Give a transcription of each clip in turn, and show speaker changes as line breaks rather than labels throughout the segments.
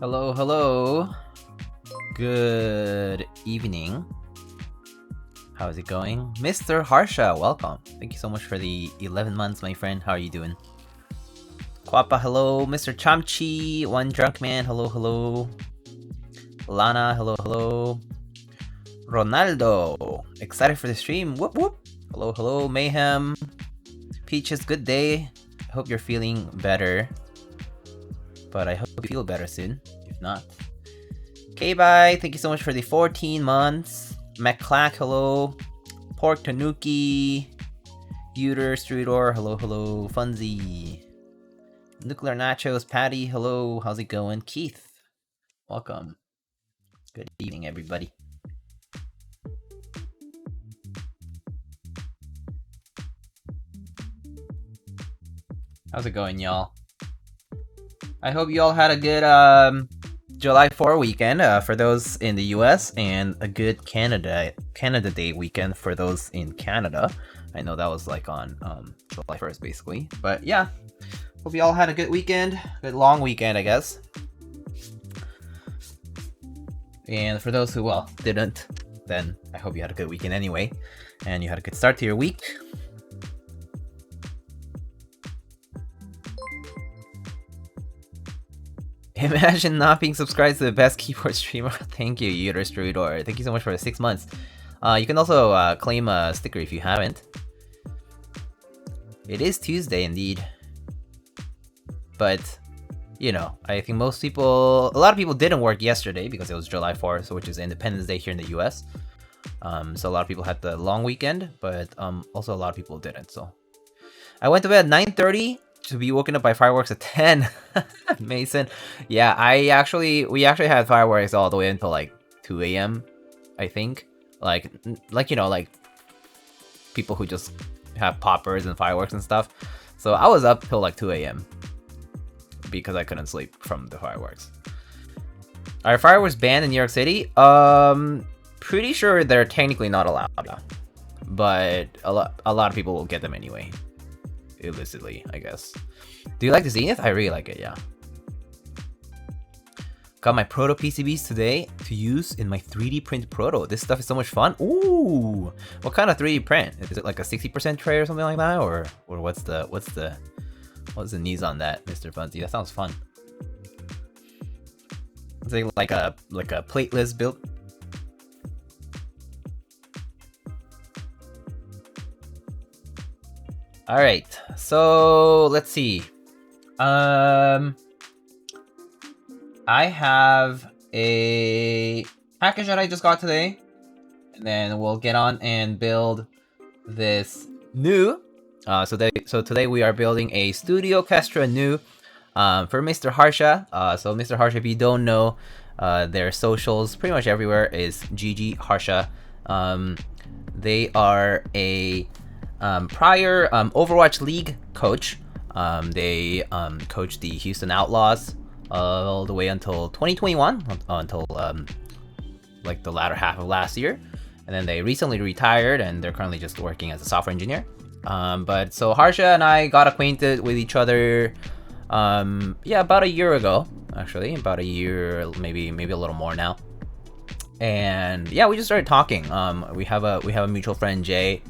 Hello, hello. Good evening. How is it going? Mr. Harsha, welcome. Thank you so much for the 11 months, my friend. How are you doing? Kwapa, hello. Mr. Chamchi, One Drunk Man, hello, hello. Lana, hello, hello. Ronaldo, excited for the stream. Whoop, whoop. Hello, hello. Mayhem. Peaches, good day. I hope you're feeling better. But I hope you feel better soon, if not. K-bye, thank you so much for the 14 months. McClack, hello. Pork Tanuki. Uter, Strudor, hello, hello. Funzy. Nuclear Nachos, Patty, hello. How's it going? Keith, welcome. Good evening, everybody. How's it going, y'all? I hope you all had a good July 4 weekend for those in the US, and a good Canada Day weekend for those in Canada. I know that was like on July 1st, basically. But yeah, hope you all had a good weekend, good long weekend, I guess. And for those who, well, didn't, then I hope you had a good weekend anyway, and you had a good start to your week. Imagine not being subscribed to the best keyboard streamer. Thank you, Uterus Druidor. Thank you so much for the 6 months. You can also claim a sticker if you haven't. It is Tuesday indeed. But, you know, I think a lot of people didn't work yesterday because it was July 4th, which is Independence Day here in the US. So a lot of people had the long weekend, but also a lot of people didn't. So I went to bed at 9:30. To be woken up by fireworks at 10. Mason. Yeah, we actually had fireworks all the way until like 2 a.m. I think. Like you know, like people who just have poppers and fireworks and stuff. So I was up till like 2 a.m. because I couldn't sleep from the fireworks. Are fireworks banned in New York City? Pretty sure they're technically not allowed, but a lot of people will get them anyway, illicitly, I guess. Do you like the Zenith? I really like it, yeah. Got my proto PCBs today to use in my 3D print proto. This stuff is so much fun. Ooh, what kind of 3D print? Is it like a 60% tray or something like that, or what's the needs on that, Mr. Funzy? That sounds fun. Is it like a plateless build? All right, so let's see. I have a package that I just got today, and then we'll get on and build this new. So today we are building a Studio Kestra new for Mr. Harsha. So Mr. Harsha, if you don't know, their socials pretty much everywhere is GG Harsha. They are a prior Overwatch League coach. They coached the Houston Outlaws all the way until 2021, until like the latter half of last year, and then they recently retired and they're currently just working as a software engineer. But so Harsha and I got acquainted with each other about a year ago, actually, about a year, maybe a little more now. And yeah, we just started talking. We have a mutual friend, Jay,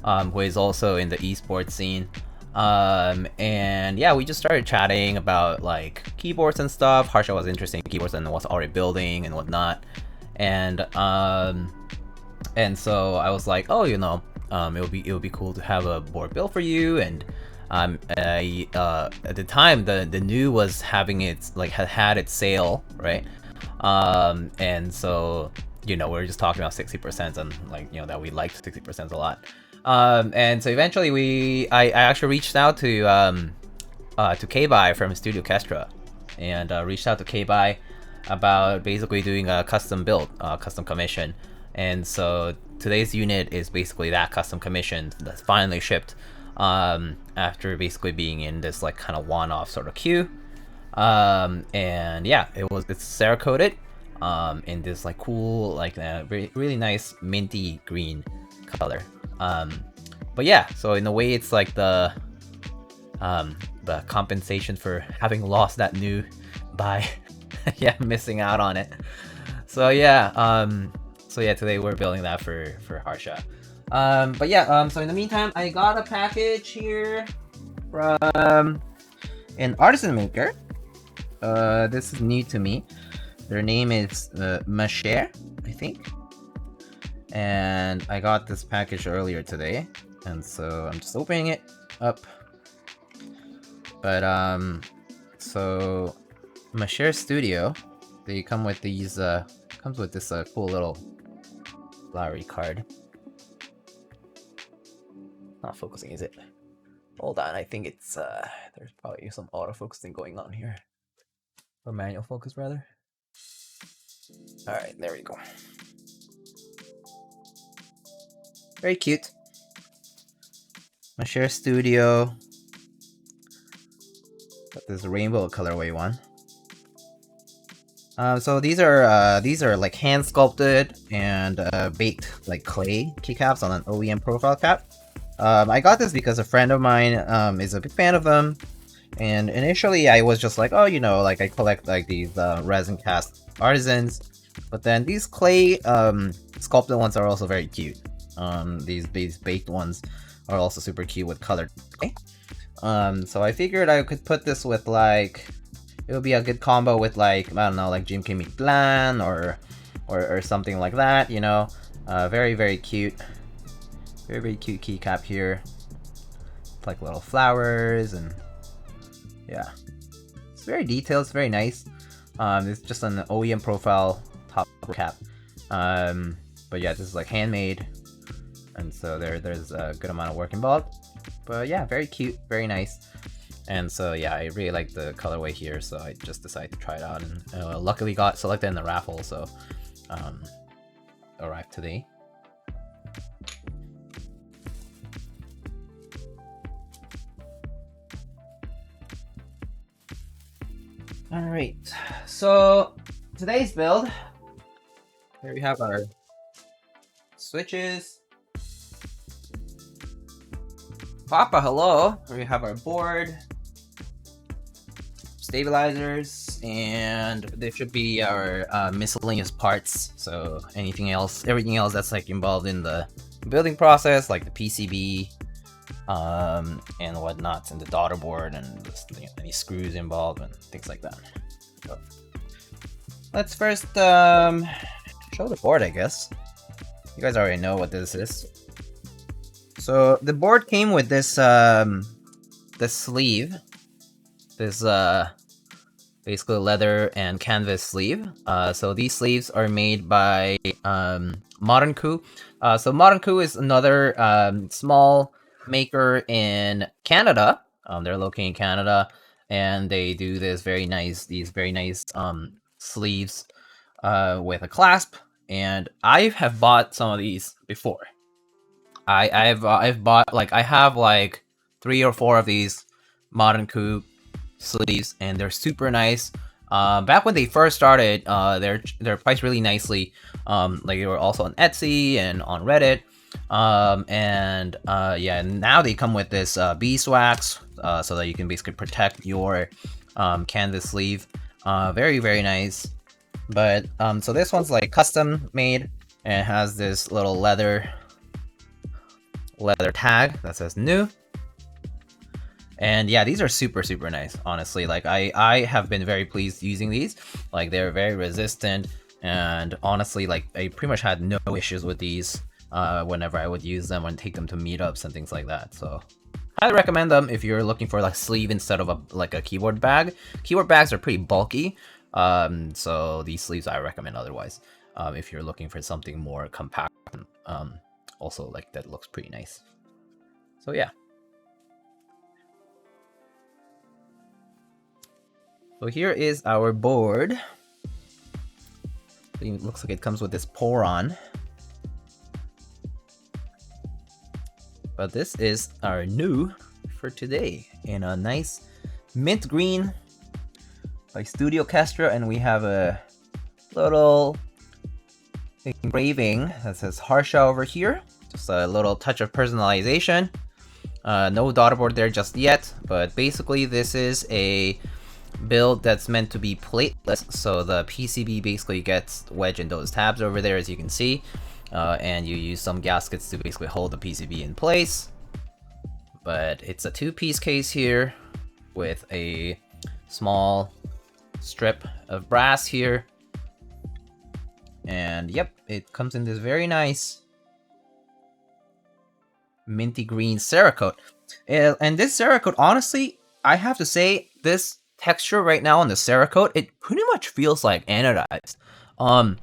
who is also in the esports scene. And yeah, we just started chatting about like keyboards and stuff. Harsha was interested in keyboards and was already building and whatnot. And so I was like, oh, it would be cool to have a board built for you. And at the time, the new was having its had its sale, right? And so we were just talking about 60% and that we liked 60% a lot. And so eventually I actually reached out to K-Bai from Studio Kestra, and reached out to K-Bai about basically doing a custom build, custom commission. And so today's unit is basically that custom commission that's finally shipped, after basically being in this kind of one-off sort of queue. And yeah, it's Cerakoted in this cool really nice minty green color. But yeah, so in a way it's like the compensation for having lost that new by missing out on it. So yeah, today we're building that for Harsha. But yeah, so in the meantime, I got a package here from an artisan maker. This is new to me. Their name is Masher, I think. And I got this package earlier today, and so I'm just opening it up. But so Masher Studio, they come with these comes with this cool little flowery card. Not focusing, is it? Hold on, I think it's there's probably some autofocusing going on here, or manual focus rather. All right, there we go. Very cute. Masher Studio. Got this rainbow colorway one. So these are like hand sculpted and baked clay keycaps on an OEM profile cap. I got this because a friend of mine is a big fan of them, and initially I was just like, oh, I collect these resin cast artisans, but then these clay sculpted ones are also very cute. These baked ones are also super cute with colored clay. So I figured I could put this with it would be a good combo with I don't know, GMK Modern or something like that, very, very cute. Very, very cute keycap here. It's little flowers, and yeah. It's very detailed, it's very nice. It's just an OEM profile top cap. But yeah, this is handmade, and so there's a good amount of work involved. But yeah, very cute, very nice. And so yeah, I really like the colorway here, so I just decided to try it out, and luckily got selected in the raffle, so arrived today. Alright, so today's build, here we have our switches. Papa, hello! Here we have our board, stabilizers, and there should be our miscellaneous parts. So everything else that's like involved in the building process, like the PCB, and whatnot, and the daughter board, and just, any screws involved and things like that. So let's first show the board, I guess. You guys already know what this is. So the board came with this the sleeve, this basically leather and canvas sleeve. So these sleeves are made by Modern Coup. So Modern Coup is another small maker in Canada. They're located in Canada, and they do these very nice sleeves with a clasp. And I have bought some of these before. I've bought, like, I have like 3 or 4 of these Modern Coup sleeves, and they're super nice. Back when they first started, they're priced really nicely. Like, they were also on Etsy and on Reddit. Yeah, now they come with this beeswax, so that you can basically protect your canvas sleeve. Very, very nice. But so this one's like custom made, and it has this little leather tag that says new. And yeah, these are super nice, honestly. Like, I have been very pleased using these. Like, they're very resistant, and honestly, like, I pretty much had no issues with these whenever I would use them and take them to meetups and things like that. So I recommend them if you're looking for like sleeve instead of a keyboard bag. Keyboard bags are pretty bulky, so these sleeves I recommend otherwise, if you're looking for something more compact, also like that looks pretty nice. So yeah. So here is our board. It looks like it comes with this pour-on. But this is our new for today in a nice mint green by Studio Kestra, and we have a little engraving that says Harsha over here. Just a little touch of personalization. No daughter board there just yet, but basically this is a build that's meant to be plateless, so the PCB basically gets wedged in those tabs over there, as you can see. And you use some gaskets to basically hold the PCB in place. But it's a 2-piece case here with a small strip of brass here. And yep, it comes in this very nice minty green Cerakote. And this Cerakote, honestly, I have to say, this texture right now on the Cerakote, it pretty much feels like anodized.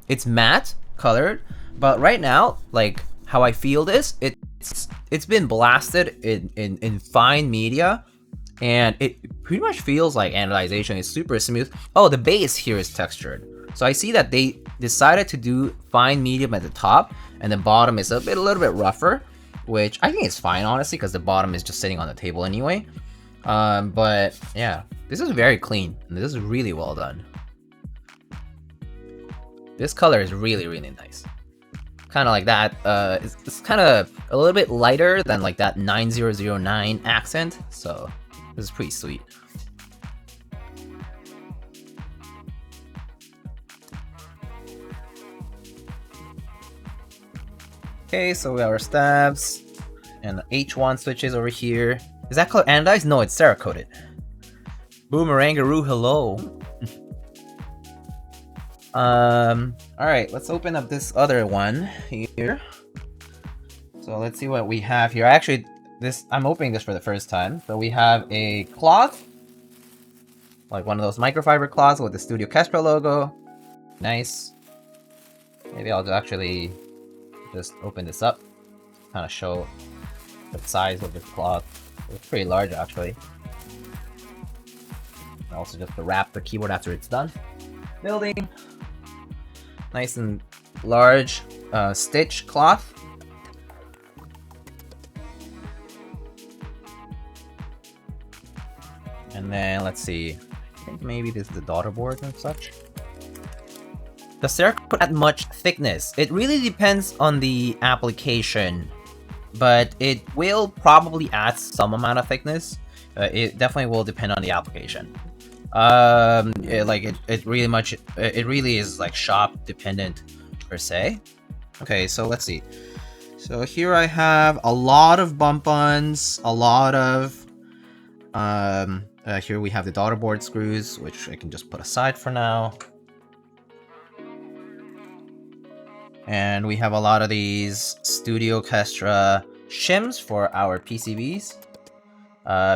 It's matte colored, but right now, like how I feel this, it's been blasted in fine media, and it pretty much feels like anodization. It's super smooth. Oh, the base here is textured. So I see that they decided to do fine medium at the top, and the bottom is a little bit rougher, which I think is fine, honestly, because the bottom is just sitting on the table anyway. But yeah, this is very clean, and this is really well done. This color is really nice. Kind of like that. It's kind of a little bit lighter than like that 9009 accent, so this is pretty sweet. Okay, so we have our stabs and the H1 switches over here. Is that color anodized? No, it's Cerakoted. Boomerangaroo, hello. Alright, let's open up this other one here. So let's see what we have here. Actually, I'm opening this for the first time. So we have a cloth, like one of those microfiber cloths with the Studio Kestra logo. Nice. Maybe I'll actually just open this up, kind of show the size of this cloth. It's pretty large, actually. And also just to wrap the keyboard after it's done. Building. Nice and large stitch cloth. And then let's see. think maybe this is the daughter board and such. Does Cerakote put at much thickness? It really depends on the application, but it will probably add some amount of thickness. It definitely will depend on the application. It really is like shop dependent per se. Okay, so let's see. So here I have a lot of bump-ons, a lot of here we have the daughter board screws, which I can just put aside for now. And we have a lot of these Studio Kestra shims for our PCBs.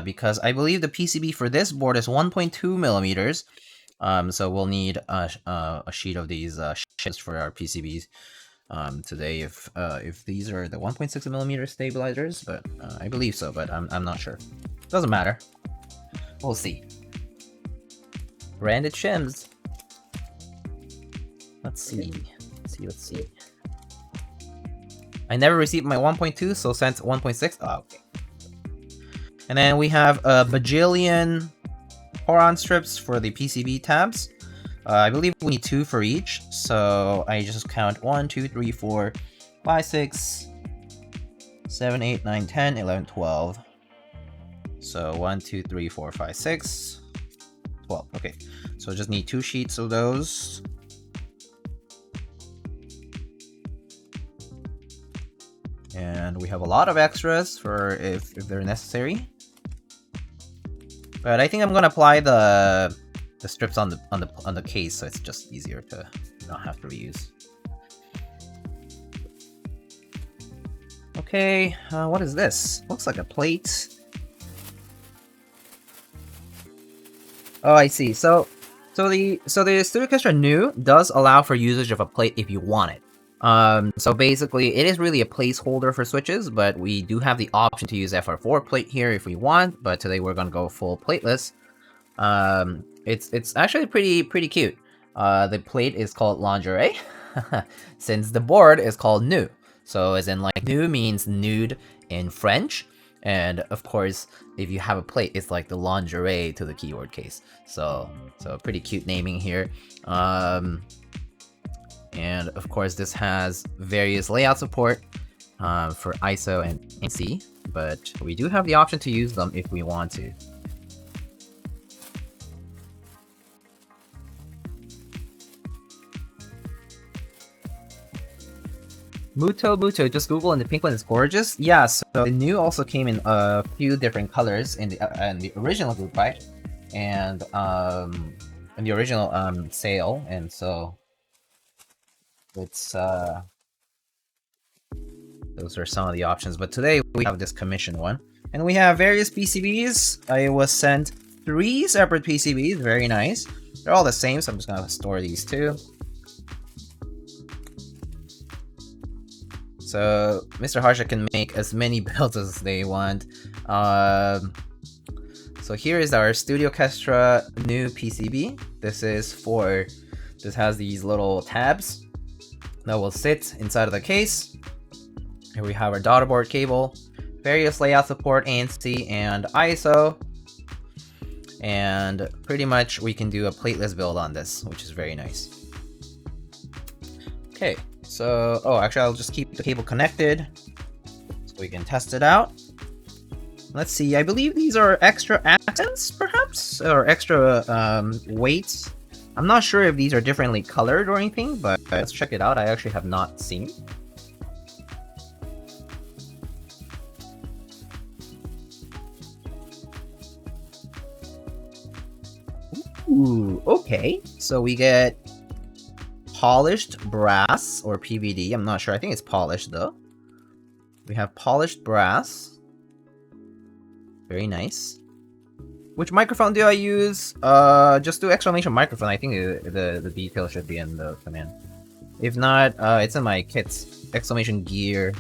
Because I believe the PCB for this board is 1.2 millimeters. So we'll need a sheet of these shims for our PCBs today if these are the 1.6 millimeter stabilizers, but I believe so, but I'm not sure. Doesn't matter. We'll see. Branded shims. Let's see. Let's see. I never received my 1.2, so sent 1.6. Oh, okay. And then we have a bajillion Poron strips for the PCB tabs. I believe we need 2 for each, so I just count 1, 2, 3, 4, 5, 6, 7, 8, 9, 10, 11, 12. So 1, 2, 3, 4, 5, 6, 12. Okay, so I just need 2 sheets of those. And we have a lot of extras for if they're necessary. But I think I'm gonna apply the strips on the case, so it's just easier to not have to reuse. Okay, what is this? Looks like a plate. Oh, I see. So the Studio Kestra New does allow for usage of a plate if you want it. So basically, it is really a placeholder for switches, but we do have the option to use FR4 plate here if we want. But today we're gonna go full plateless. It's actually pretty cute. The plate is called lingerie, since the board is called nu. So as in like nu means nude in French, and of course if you have a plate, it's like the lingerie to the keyboard case. So pretty cute naming here. And of course this has various layout support for ISO and NC, but we do have the option to use them if we want to. Muto, just Google and the pink one is gorgeous. Yeah, so the new also came in a few different colors in the original group, right? And in the original sale, and so it's those are some of the options. But today we have this commission one, and we have various PCBs. I was sent 3 separate PCBs. Very nice. They're all the same, so I'm just gonna store these too. So Mr. Harsha can make as many builds as they want. So here is our Studio Kestra new PCB. This has these little tabs that will sit inside of the case. Here we have our daughter board cable, various layout support, ANC, and ISO. And pretty much we can do a plateless build on this, which is very nice. Okay. So, oh, actually, I'll just keep the cable connected so we can test it out. Let's see, I believe these are extra accents, perhaps? Or extra weights. I'm not sure if these are differently colored or anything, but let's check it out. I actually have not seen. Ooh, okay. So we get polished brass or PVD. I'm not sure. I think it's polished though. We have polished brass. Very nice. Which microphone do I use? Just do exclamation microphone. I think the detail should be in the command. If not, it's in my kits. Exclamation gear,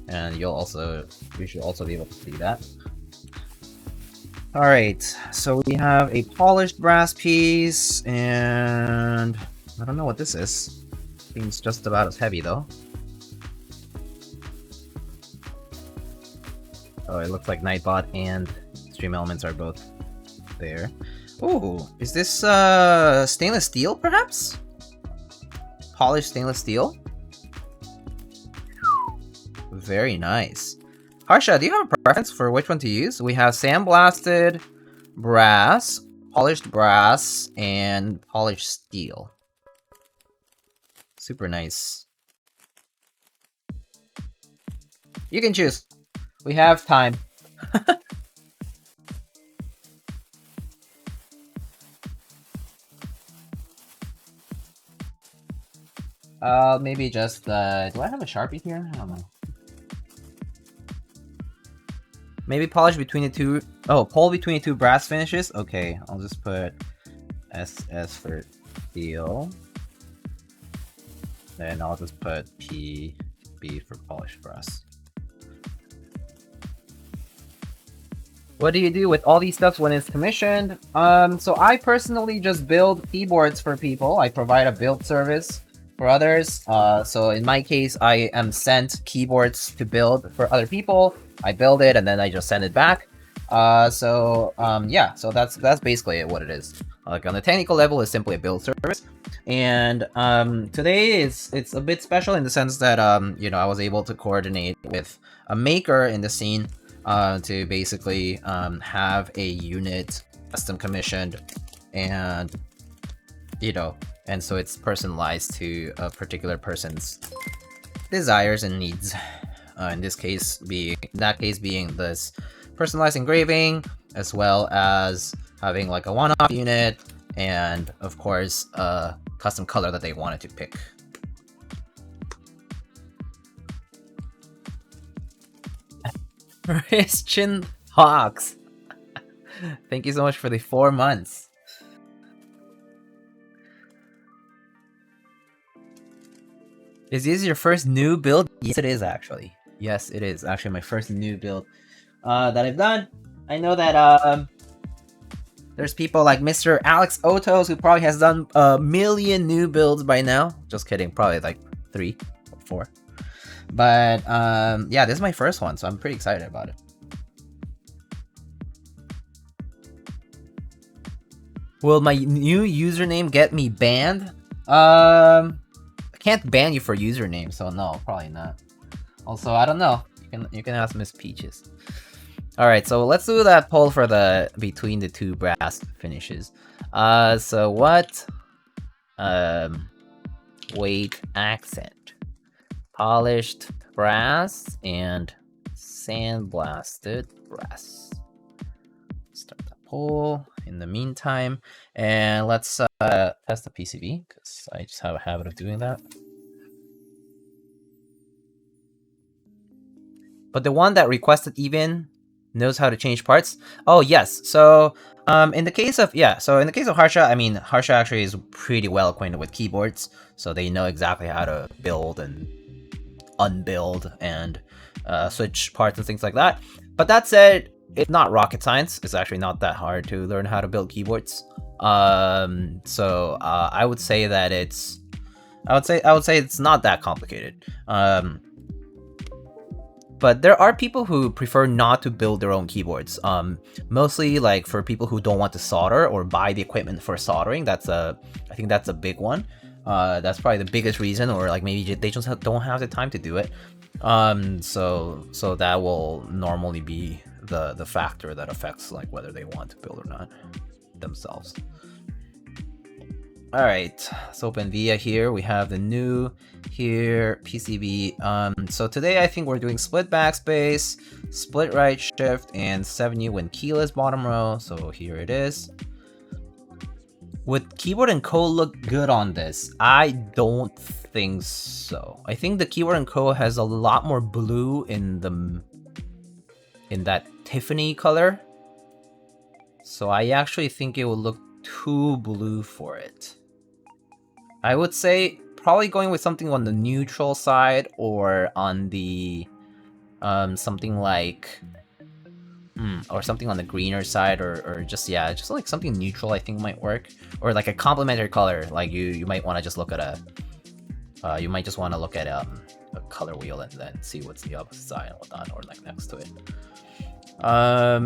and you should also be able to see that. All right. So we have a polished brass piece, and I don't know what this is. Seems just about as heavy though. Oh, it looks like Nightbot and Stream Elements are both there. Ooh, is this stainless steel perhaps? Polished stainless steel? Very nice. Harsha, do you have a preference for which one to use? We have sandblasted brass, polished brass, and polished steel. Super nice. You can choose. We have time. Maybe just, do I have a Sharpie here? I don't know. Maybe polish between the two, oh, pull between the two brass finishes? Okay, I'll just put SS for steel. Then I'll just put PB for polished brass. What do you do with all these stuff when it's commissioned? So I personally just build keyboards for people. I provide a build service for others. So in my case, I am sent keyboards to build for other people. I build it and then I just send it back. Yeah, so that's basically what it is. Like on the technical level, it's simply a build service. And today it's a bit special in the sense that you know, I was able to coordinate with a maker in the scene to basically have a unit custom commissioned, and you know, and so it's personalized to a particular person's desires and needs. In this case, being this personalized engraving, as well as having like a one-off unit, and of course a custom color that they wanted to pick. Christian Hawks, thank you so much for the 4 months. Is this your first new build? Yes, it is actually. Yes, it is actually my first new build that I've done. I know that there's people like Mr. Alex Otos who probably has done a million new builds by now. Just kidding, probably like 3 or 4. But yeah, this is my first one, so I'm pretty excited about it. Will my new username get me banned? I can't ban you for username, so no, probably not. Also, I don't know. You can ask Miss Peaches. All right, so let's do that poll for the between the two brass finishes. So what weight accent? Polished brass and sandblasted brass. Start the poll in the meantime, and let's test the PCB because I just have a habit of doing that. But the one that requested even knows how to change parts. Oh yes, so in the case of Harsha, I mean Harsha actually is pretty well acquainted with keyboards, so they know exactly how to build and unbuild and switch parts and things like that. But that said, it's not rocket science. It's actually not that hard to learn how to build keyboards. So I would say that I would say it's not that complicated. But there are people who prefer not to build their own keyboards. Mostly like for people who don't want to solder or buy the equipment for soldering. I think that's a big one. That's probably the biggest reason, or like maybe they just don't have the time to do it. So that will normally be the factor that affects like whether they want to build or not themselves. All right, let's open VIA here. We have the new here PCB. So today I think we're doing split backspace, split right shift, and 7U when keyless bottom row. So here it is. Would Keyboard & Co look good on this? I don't think so. I think the Keyboard & Co has a lot more blue in that Tiffany color. So I actually think it would look too blue for it. I would say probably going with something on the neutral side, or on the something like or something on the greener side, or just like something neutral I think might work, or like a complementary color. Like you might want to just look at a color wheel and then see what's the opposite side and whatnot, or like next to it. All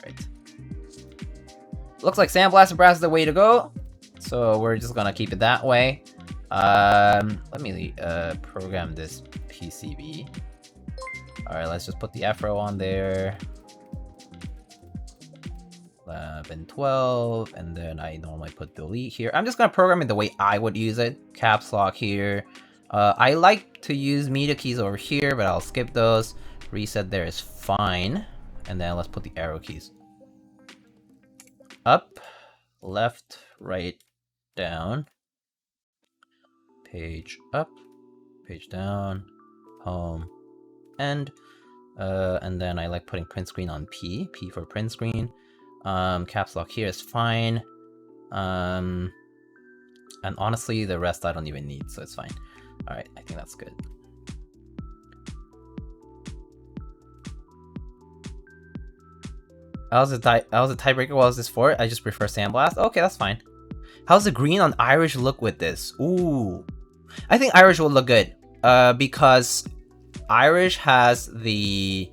right. looks like sandblasted brass is the way to go. So we're just gonna keep it that way. Let me program this PCB. Alright, let's just put the Afro on there. 11, 12, and then I normally put delete here. I'm just gonna program it the way I would use it. Caps lock here. I like to use media keys over here, but I'll skip those. Reset there is fine. And then let's put the arrow keys. Up, left, right, down. Page up, page down, home, end. And then I like putting print screen on P for print screen. Caps lock here is fine. And honestly, the rest I don't even need, so it's fine. Alright, I think that's good. How's the tiebreaker? What was this for? I just prefer Sandblast. Okay, that's fine. How's the green on Irish look with this? Ooh. I think Irish will look good. Because Irish has the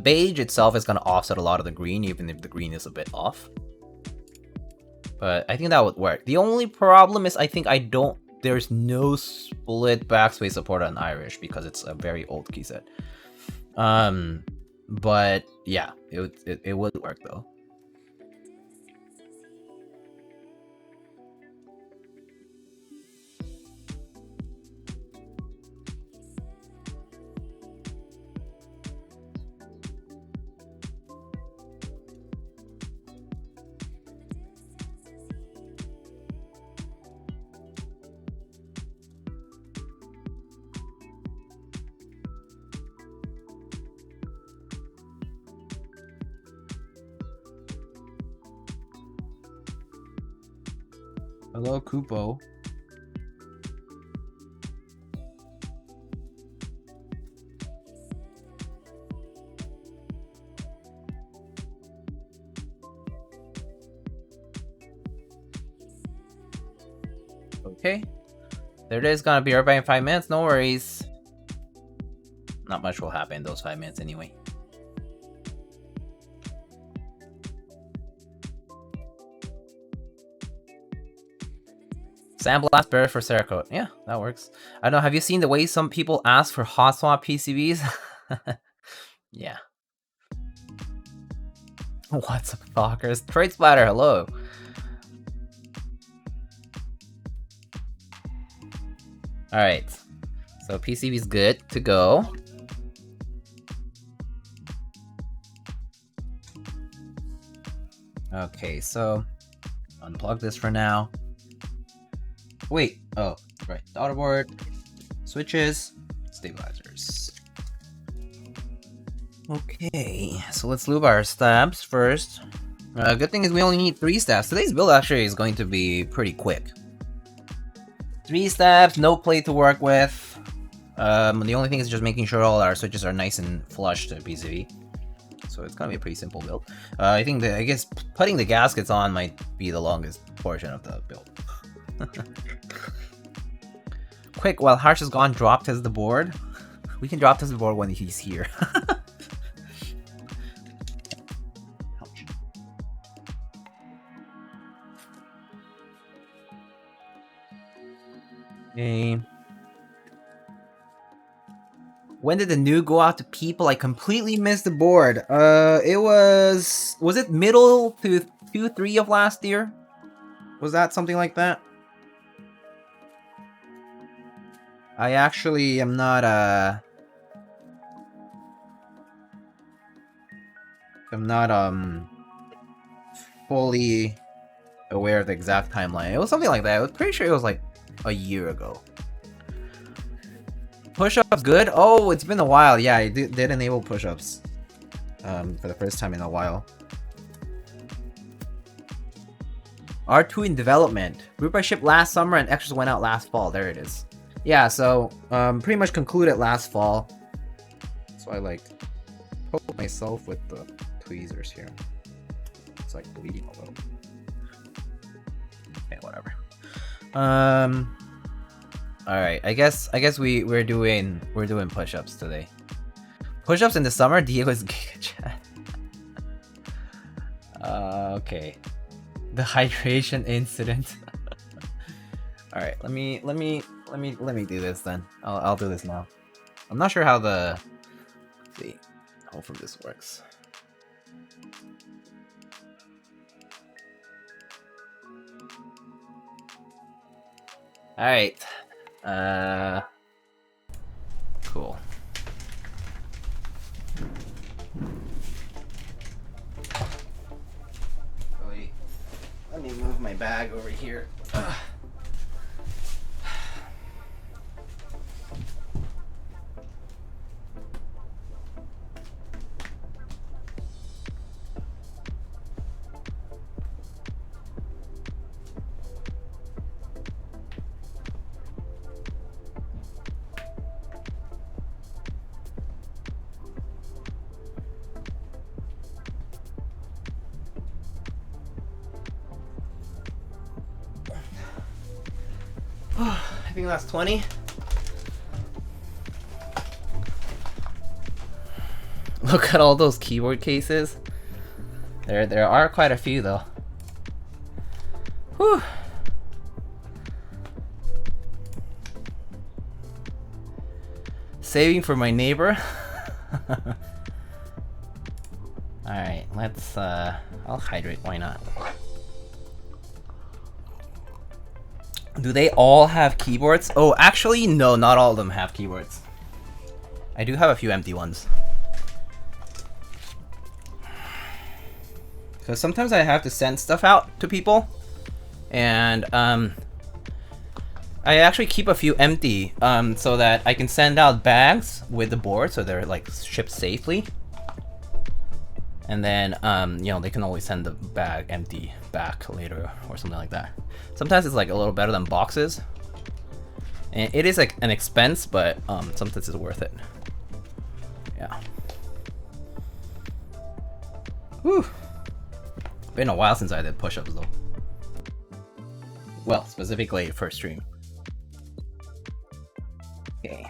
beige itself is gonna offset a lot of the green, even if the green is a bit off. But I think that would work. The only problem is I think there's no split backspace support on Irish because it's a very old key set. But yeah, it would work though. Hello, Kupo. Okay. There it is, gonna be right back in 5 minutes, no worries. Not much will happen in those 5 minutes anyway. Sandblast better for Cerakote. Yeah, that works. I don't know, have you seen the way some people ask for hot swap PCBs? Yeah. What's up, fuckers? Trade Splatter, hello. Alright. So PCB's good to go. Okay, so unplug this for now. Wait, oh, right. Daughterboard, switches, stabilizers. Okay, so let's lube our stabs first. Good thing is we only need 3 stabs. Today's build actually is going to be pretty quick. 3 stabs, no plate to work with. The only thing is just making sure all our switches are nice and flush to PCB. So it's gonna be a pretty simple build. I guess putting the gaskets on might be the longest portion of the build. Quick, while Harsh is gone, drop test the board. We can drop test the board when he's here. Ouch. Okay. When did the new go out to people? I completely missed the board. It was it middle to Q3 of last year? Was that something like that? I actually am not fully aware of the exact timeline. It was something like that. I was pretty sure it was like a year ago. Push-ups good? Oh, it's been a while. Yeah, I did enable push-ups for the first time in a while. R2 in development. Group I shipped last summer and extras went out last fall. There it is. Yeah, so pretty much concluded last fall. So I like poke myself with the tweezers here. It's like bleeding a little. Okay, whatever. All right. I guess we're doing push-ups today. Push-ups in the summer. Diego's Giga Chat. Okay. The hydration incident. All right, let me do this then. I'll do this now. I'm not sure how the hopefully this works. All right. Cool. Wait. Let me move my bag over here. I think that's 20. Look at all those keyboard cases. There are quite a few though. Whew. Saving for my neighbor. Alright, let's I'll hydrate, why not? Do they all have keyboards? Oh, actually, no, not all of them have keyboards. I do have a few empty ones. Because sometimes I have to send stuff out to people. And, I actually keep a few empty, so that I can send out bags with the board so they're, like, shipped safely. And then, you know, they can always send the bag empty back later or something like that. Sometimes it's like a little better than boxes. And it is like an expense, but sometimes it's worth it. Yeah. Whew. Been a while since I did push-ups though. Well, specifically for stream. Okay.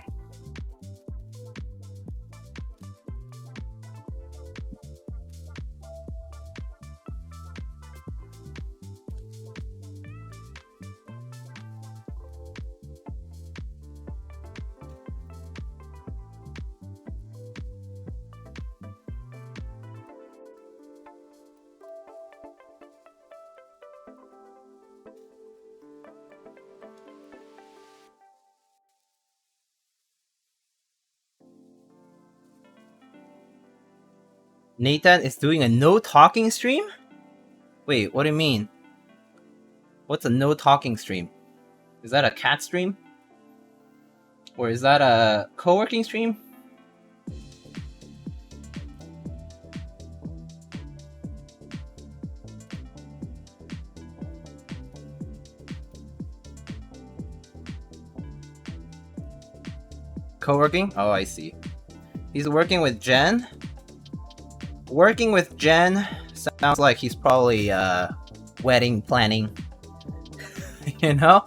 Nathan is doing a no talking stream? Wait, what do you mean? What's a no talking stream? Is that a cat stream? Or is that a co-working stream? Co-working? Oh, I see. He's working with Jen? Working with Jen sounds like he's probably wedding planning. You know?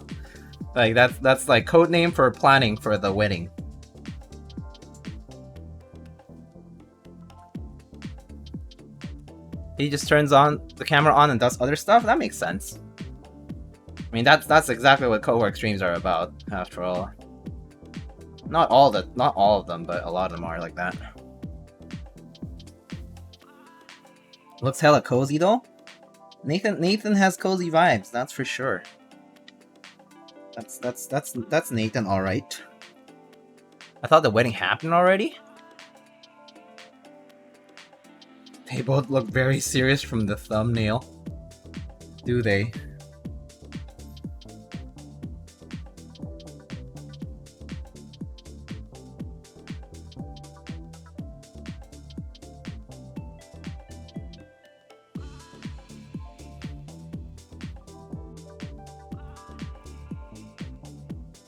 Like that's like code name for planning for the wedding. He just turns on the camera on and does other stuff? That makes sense. I mean that's exactly what co-work streams are about, after all. Not all of them, but a lot of them are like that. Looks hella cozy though. Nathan has cozy vibes, that's for sure. That's Nathan, all right. I thought the wedding happened already. They both look very serious from the thumbnail. Do they?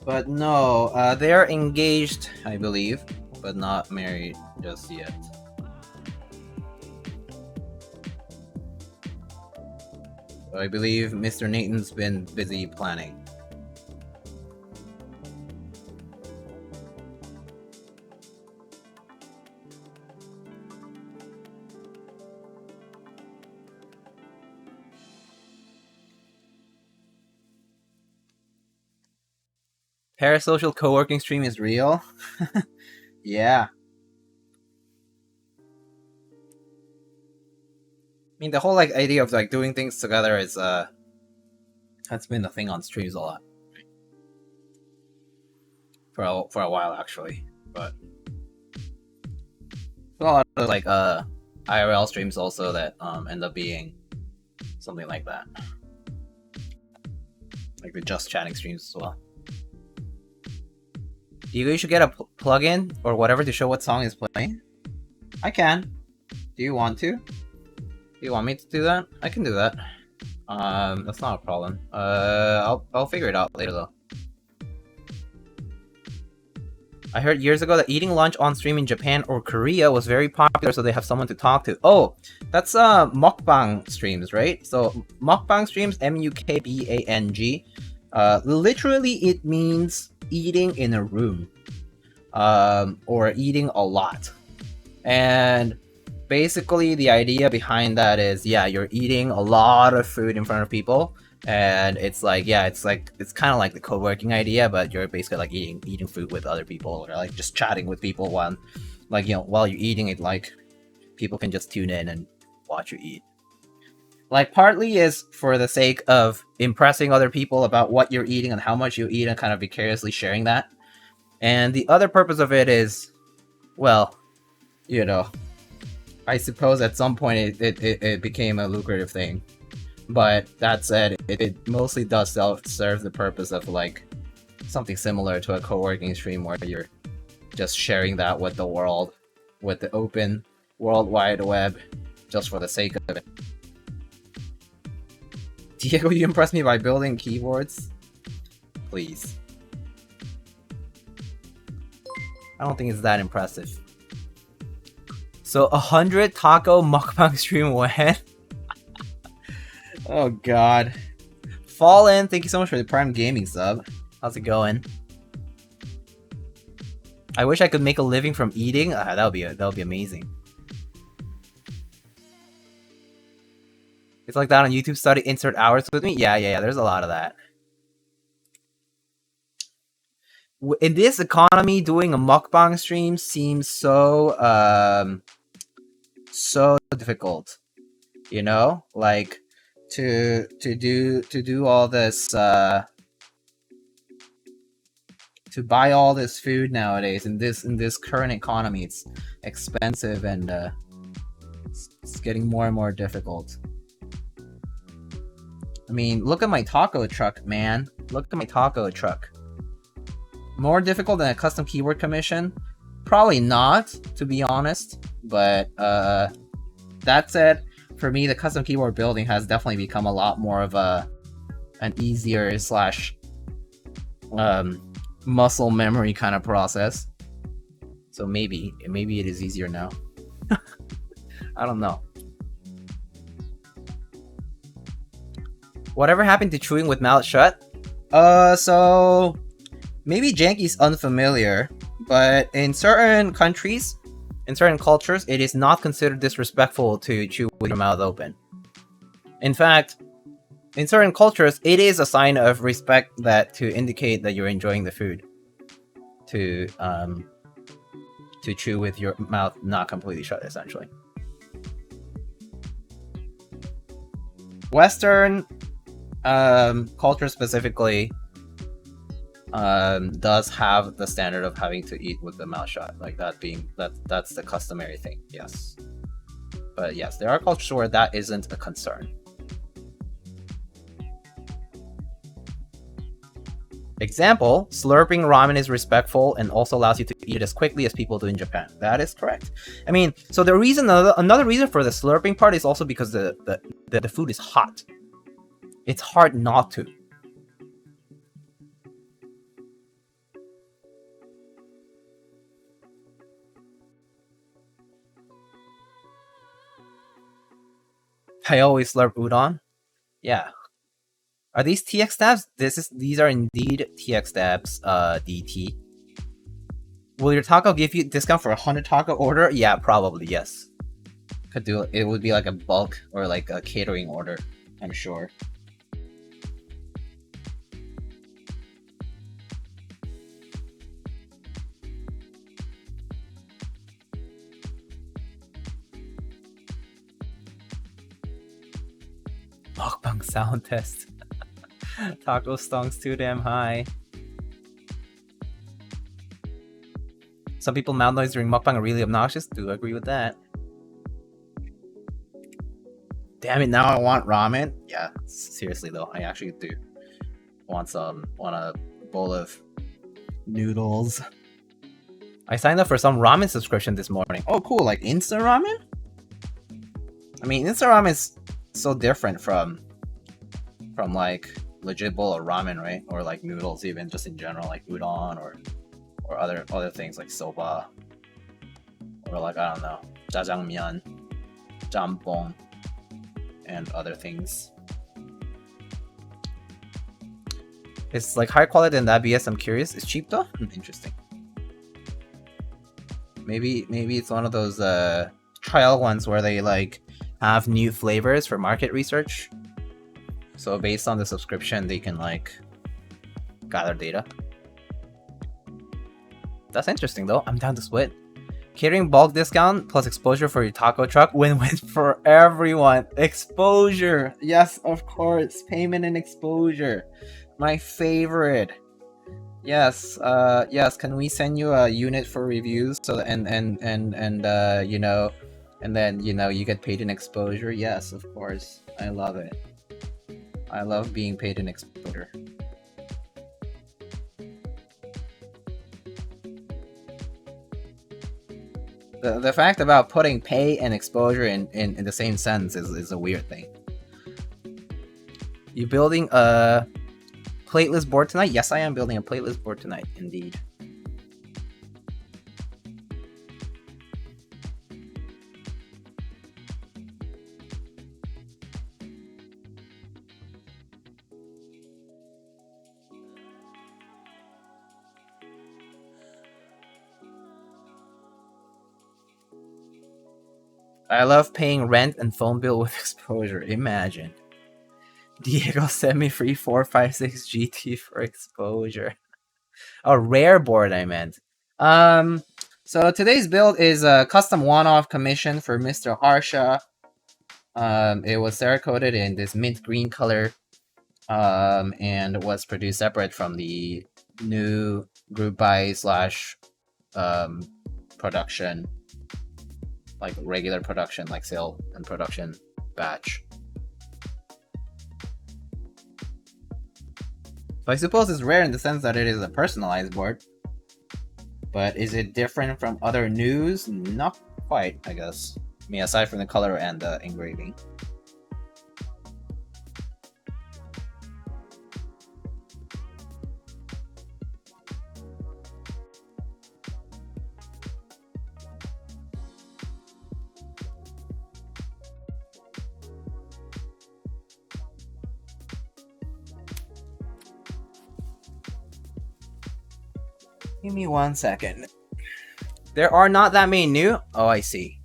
But no, they are engaged, I believe, but not married just yet. So I believe Mr. Nathan's been busy planning. Parasocial co-working stream is real. Yeah. I mean, the whole like idea of like doing things together is that's been the thing on streams a lot for a while actually, but a lot of like IRL streams also that end up being something like that, like the just chatting streams as well. You should get a plugin or whatever to show what song is playing. I can. Do you want to? Do you want me to do that? I can do that. That's not a problem. I'll figure it out later though. I heard years ago that eating lunch on stream in Japan or Korea was very popular, so they have someone to talk to. Oh, that's mukbang streams, right? So mukbang streams, M-U-K-B-A-N-G. Literally, it means eating in a room, or eating a lot. And basically, the idea behind that is, yeah, you're eating a lot of food in front of people. And it's like, yeah, it's kind of like the co-working idea, but you're basically like eating food with other people, or like just chatting with people while, like, you know, while you're eating it, like people can just tune in and watch you eat. Like, partly is for the sake of impressing other people about what you're eating and how much you eat and kind of vicariously sharing that. And the other purpose of it is, well, you know, I suppose at some point it became a lucrative thing. But that said, it mostly does serve the purpose of like something similar to a co-working stream where you're just sharing that with the world, with the open World Wide Web, just for the sake of it. Diego, you impressed me by building keyboards? Please. I don't think it's that impressive. So 100 taco mukbang stream when? Oh god. Fallen, thank you so much for the Prime Gaming sub. How's it going? I wish I could make a living from eating. That would be amazing. It's like that on YouTube. Study insert hours with me. Yeah. There's a lot of that. In this economy, doing a mukbang stream seems so so difficult. You know, like to do all this to buy all this food nowadays in this current economy. It's expensive and it's getting more and more difficult. I mean, look at my taco truck, man. Look at my taco truck. More difficult than a custom keyboard commission? Probably not, to be honest. But that said, for me, the custom keyboard building has definitely become a lot more of an easier slash muscle memory kind of process. So maybe it is easier now. I don't know. Whatever happened to chewing with mouth shut? So maybe Janky's unfamiliar, but in certain countries, in certain cultures, it is not considered disrespectful to chew with your mouth open. In fact, in certain cultures, it is a sign of respect that to indicate that you're enjoying the food. To chew with your mouth not completely shut, essentially. Western culture specifically does have the standard of having to eat with the mouth shut, like that's the customary thing, yes. But yes, there are cultures where that isn't a concern. Example, slurping ramen is respectful and also allows you to eat it as quickly as people do in Japan. That is correct. I mean, so the reason, another reason for the slurping part is also because the food is hot. It's hard not to. I always slurp udon. Yeah. Are these TX tabs? These are indeed TX tabs, DT. Will your taco give you discount for a 100 taco order? Yeah, probably, yes. Could do it. Would be like a bulk or like a catering order, I'm sure. Mukbang sound test. Taco stonks too damn high. Some people mouth noise during mukbang are really obnoxious. Do agree with that. Damn it! Now I want ramen. Yeah, seriously though, I actually do want a bowl of noodles. I signed up for some ramen subscription this morning. Oh, cool! Like instant ramen. I mean, instant ramen is so different from like legit bowl of ramen, right? Or like noodles, even just in general, like udon or other things like soba, or like, I don't know, jjajangmyeon, jjampong, and other things. It's like higher quality than that BS. I'm curious. It's cheap though. Interesting. Maybe it's one of those trial ones where they like have new flavors for market research. So based on the subscription, they can like gather data. That's interesting though. I'm down to split. Catering bulk discount plus exposure for your taco truck. Win-win for everyone. Exposure. Yes, of course. Payment and exposure. My favorite. Yes. Yes. Can we send you a unit for reviews? So and you know, and then you get paid in exposure. Yes, of course. I love it. I love being paid in exposure. The fact about putting pay and exposure in the same sentence is a weird thing. You building a plateless board tonight? Yes, I am building a plateless board tonight, indeed. I love paying rent and phone bill with exposure. Imagine. Diego sent me free 456 GT for exposure. A rare board, I meant. So today's build is a custom one-off commission for Mr. Harsha. It was Cerakoted in this mint green color, and was produced separate from the new group buy / production, like regular production, like sale and production batch. So I suppose it's rare in the sense that it is a personalized board. But is it different from other news? Not quite, I guess. I mean, aside from the color and the engraving. Give me 1 second. There are not that many new? Oh, I see.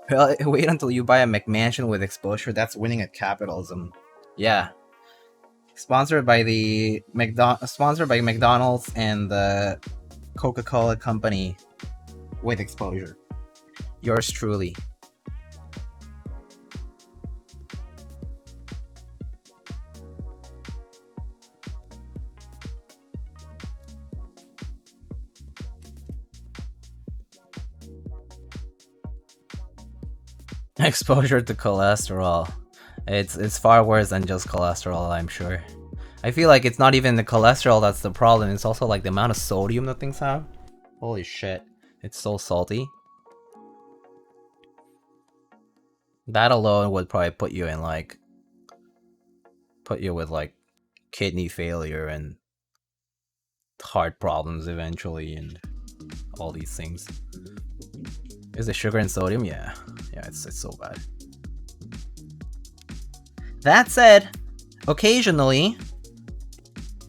Well, wait until you buy a McMansion with exposure. That's winning at capitalism. Yeah. Sponsored by McDonald's and the Coca-Cola company with exposure. Yours truly. Exposure to cholesterol. It's far worse than just cholesterol, I'm sure. I feel like it's not even the cholesterol that's the problem, it's also like the amount of sodium that things have. Holy shit. It's so salty. That alone would probably put you with like kidney failure and heart problems eventually and all these things. Is it sugar and sodium? Yeah. Yeah, it's so bad. That said, occasionally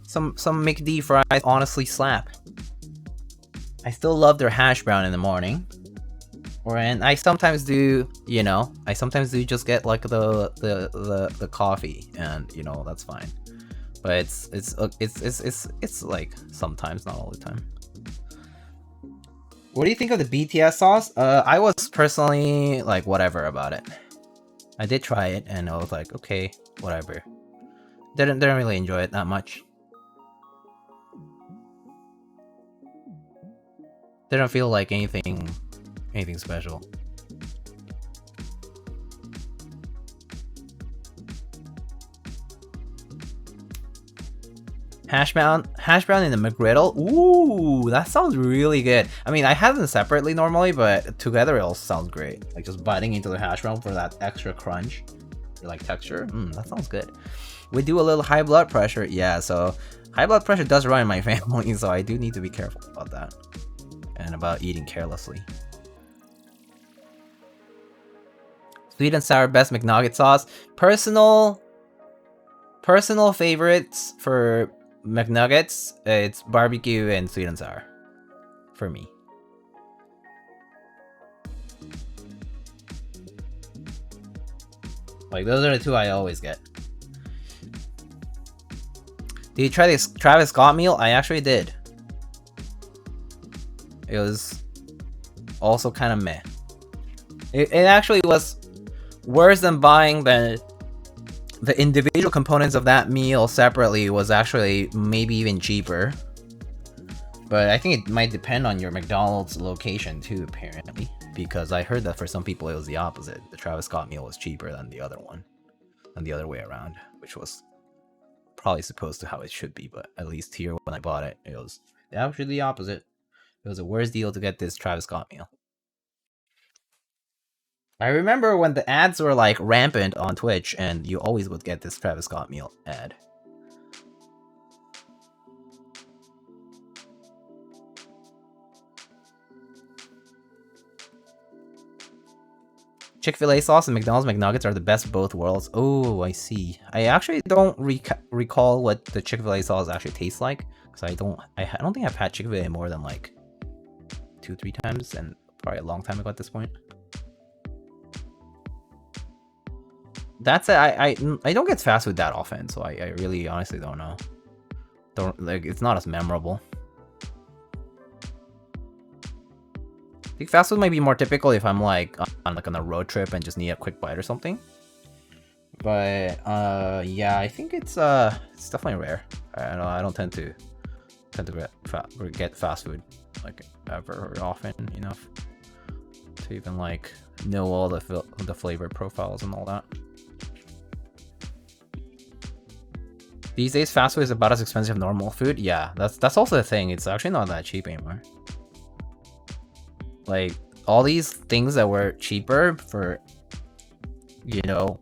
some McD fries honestly slap. I still love their hash brown in the morning. And I sometimes do, you know, I sometimes do just get like the coffee, and you know, that's fine. But it's like sometimes, not all the time. What do you think of the BTS sauce? I was personally like whatever about it. I did try it and I was like, okay, whatever. Didn't really enjoy it that much. Didn't feel like anything special. Hash brown in the McGriddle. Ooh, that sounds really good. I mean, I have them separately normally, but together it all sounds great. Like just biting into the hash brown for that extra crunch, or like texture. That sounds good. We do a little high blood pressure. Yeah, so high blood pressure does run in my family, so I do need to be careful about that and about eating carelessly. Sweet and sour best McNugget sauce. Personal favorites for McNuggets, it's barbecue and sweet and sour for me. Like those are the two I always get. Did you try this Travis Scott meal? I actually did. It was also kind of meh. It actually was worse than buying the individual components of that meal separately. Was actually maybe even cheaper. But I think it might depend on your McDonald's location too, apparently. Because I heard that for some people it was the opposite. The Travis Scott meal was cheaper than the other one. Than the other way around. Which was probably supposed to how it should be. But at least here when I bought it, it was actually the opposite. It was a worse deal to get this Travis Scott meal. I remember when the ads were like rampant on Twitch and you always would get this Travis Scott meal ad. Chick-fil-A sauce and McDonald's McNuggets are the best of both worlds. Oh, I see. I actually don't recall what the Chick-fil-A sauce actually tastes like, because I don't think I've had Chick-fil-A more than like 2-3 times, and probably a long time ago at this point. That's it. I don't get fast food that often, so I really honestly don't know. It's not as memorable. I think fast food might be more typical if I'm like on a road trip and just need a quick bite or something. But yeah, I think it's definitely rare. I don't tend to get fast food like ever or often enough to even like know all the flavor profiles and all that. These days, fast food is about as expensive as normal food. Yeah, that's also the thing. It's actually not that cheap anymore. Like, all these things that were cheaper for, you know,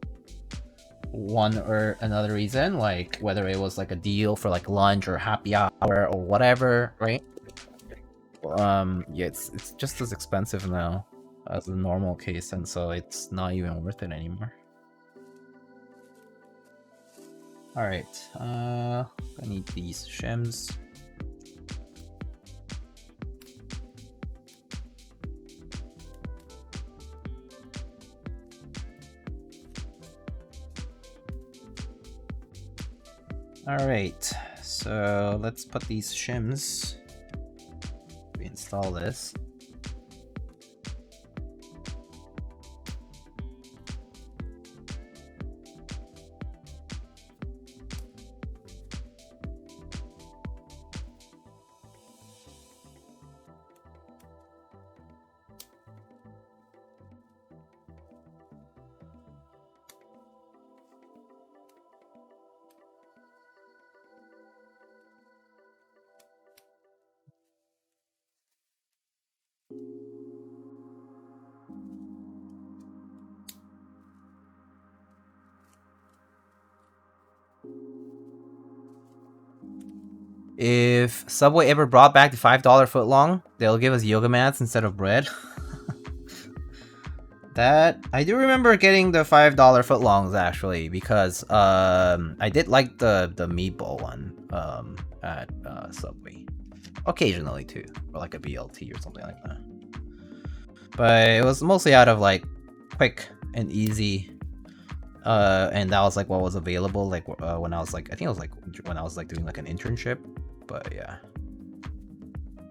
one or another reason, like whether it was like a deal for like lunch or happy hour or whatever, right? Yeah, it's just as expensive now as the normal case, and so it's not even worth it anymore. Alright, I need these shims. Alright, so let's put these shims. We install this. If Subway ever brought back the $5 footlong, they'll give us yoga mats instead of bread. That I do remember getting the $5 footlongs actually, because I did like the meatball one at Subway. occasionally too, or like a BLT or something like that. But it was mostly out of like quick and easy, and that was like what was available. Like when I was like, I think it was like when I was like doing like an internship. But yeah.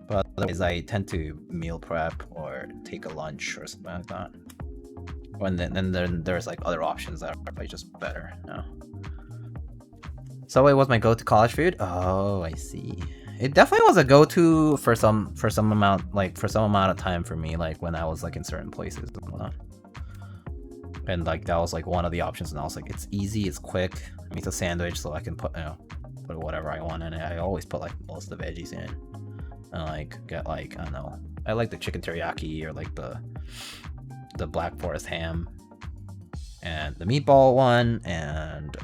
But otherwise, I tend to meal prep or take a lunch or something like that. And then there's like other options that are probably just better. No. Subway was my go-to college food. Oh, I see. It definitely was a go-to for some amount of time for me, like when I was like in certain places and whatnot. And like that was like one of the options, and I was like, it's easy, it's quick. I mean, it's a sandwich, so I can put put whatever I want in it. I always put like most of the veggies in, and like get like, I don't know. I like the chicken teriyaki or like the Black Forest ham, and the meatball one, and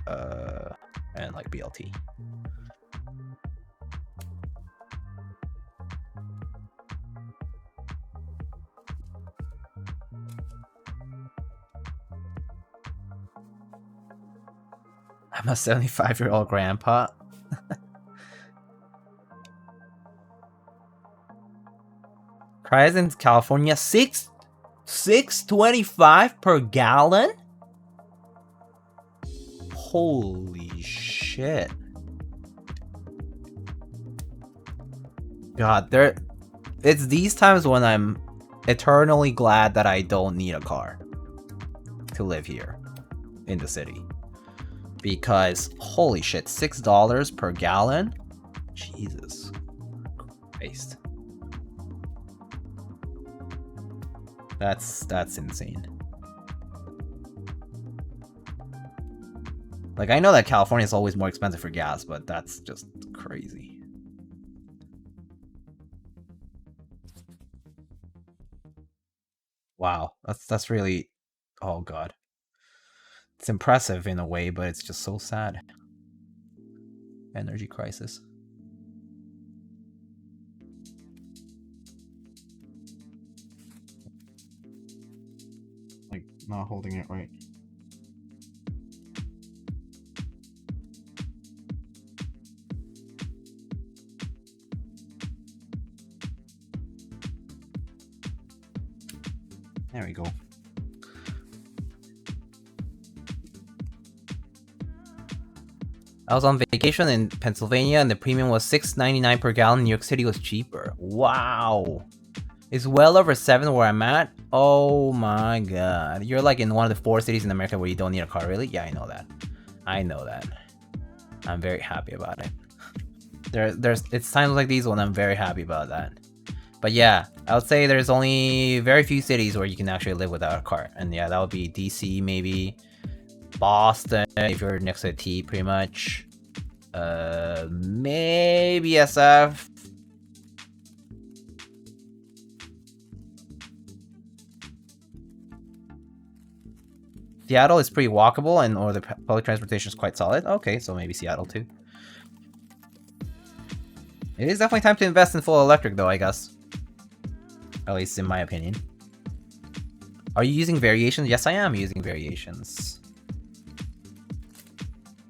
like BLT. I'm a 75-year-old grandpa. Price in California, $6.25 per gallon? Holy shit. God, it's these times when I'm eternally glad that I don't need a car to live here in the city. Because holy shit, $6 per gallon? Jesus Christ. That's insane. Like, I know that California is always more expensive for gas, but that's just crazy. Wow, that's really, oh god. It's impressive in a way, but it's just so sad. Energy crisis. Like, not holding it right. There we go. I was on vacation in Pennsylvania and the premium was $6.99 per gallon. New York City was cheaper. Wow. It's well over 7 where I'm at. Oh my god. You're like in one of the 4 cities in America where you don't need a car, really? Yeah, I know that. I know that. I'm very happy about it. It's times like these when I'm very happy about that. But yeah, I would say there's only very few cities where you can actually live without a car. And yeah, that would be DC, maybe Boston, if you're next to a T, pretty much. Maybe SF. Seattle is pretty walkable, or the public transportation is quite solid. Okay, so maybe Seattle too. It is definitely time to invest in full electric, though, I guess. At least in my opinion. Are you using variations? Yes, I am using variations.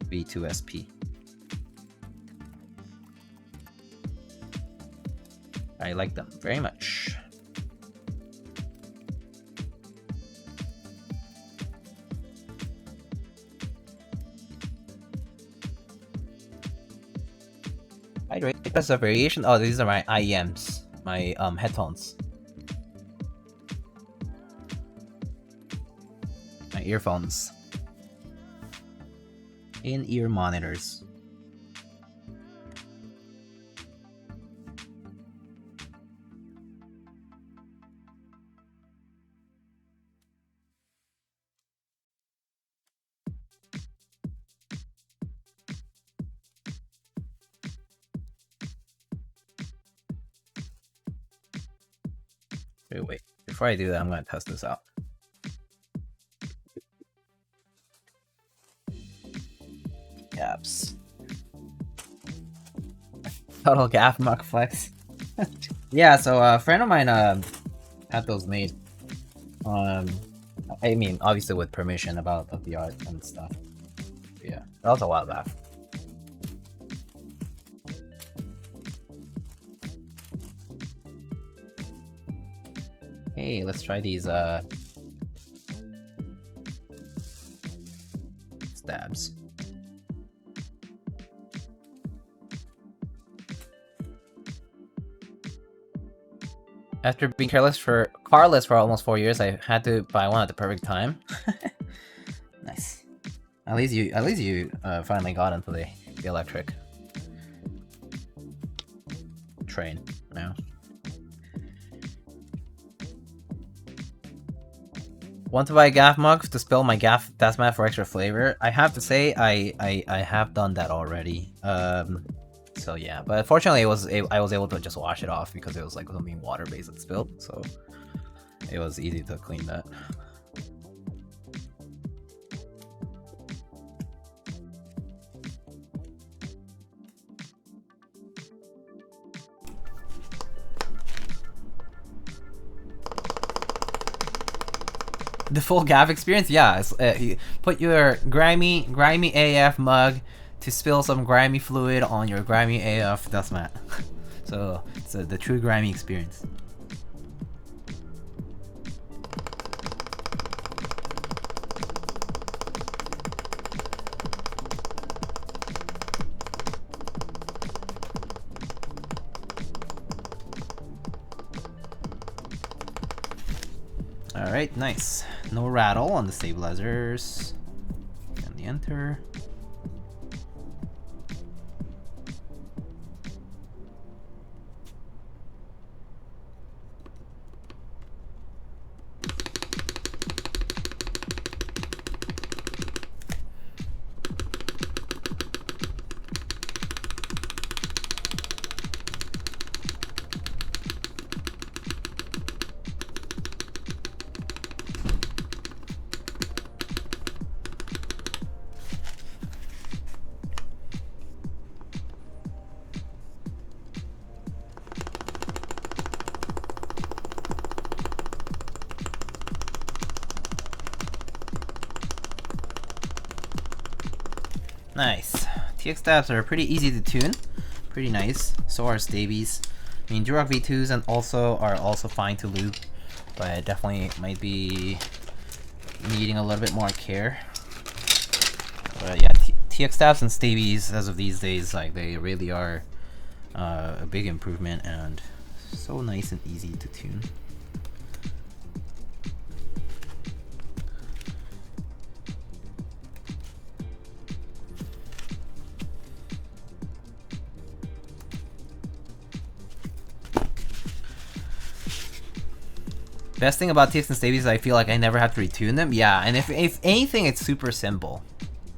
V2SP. I like them very much. That's a variation. Oh, these are my IEMs, my headphones, my earphones, in-ear monitors. Wait, before I do that, I'm gonna test this out. Caps. Total gaff muck flex. Yeah, so a friend of mine had those made. I mean, obviously with permission of the art and stuff. But yeah, that was a while back. Hey, let's try these stabs. After being carless for almost 4 years, I had to buy one at the perfect time. Nice. At least you finally got into the electric train now. Want to buy a gaff mug to spill my gaff Tasmat for extra flavor? I have to say I have done that already. So yeah, but fortunately I was able to just wash it off because it was like something water based that spilled, so it was easy to clean that. The full gaff experience, yeah. You put your grimy AF mug to spill some grimy fluid on your grimy AF dust mat. So it's the true grimy experience. Alright, nice. No rattle on the stabilizers. And the enter. Nice. TX stabs are pretty easy to tune. Pretty nice. So are Stabies. I mean, Duroc V2s and are also fine to lube, but definitely might be needing a little bit more care. But yeah, TX stabs and Stabies as of these days, like they really are a big improvement and so nice and easy to tune. Best thing about TX and Stabies is I feel like I never have to retune them. Yeah, and if anything, it's super simple.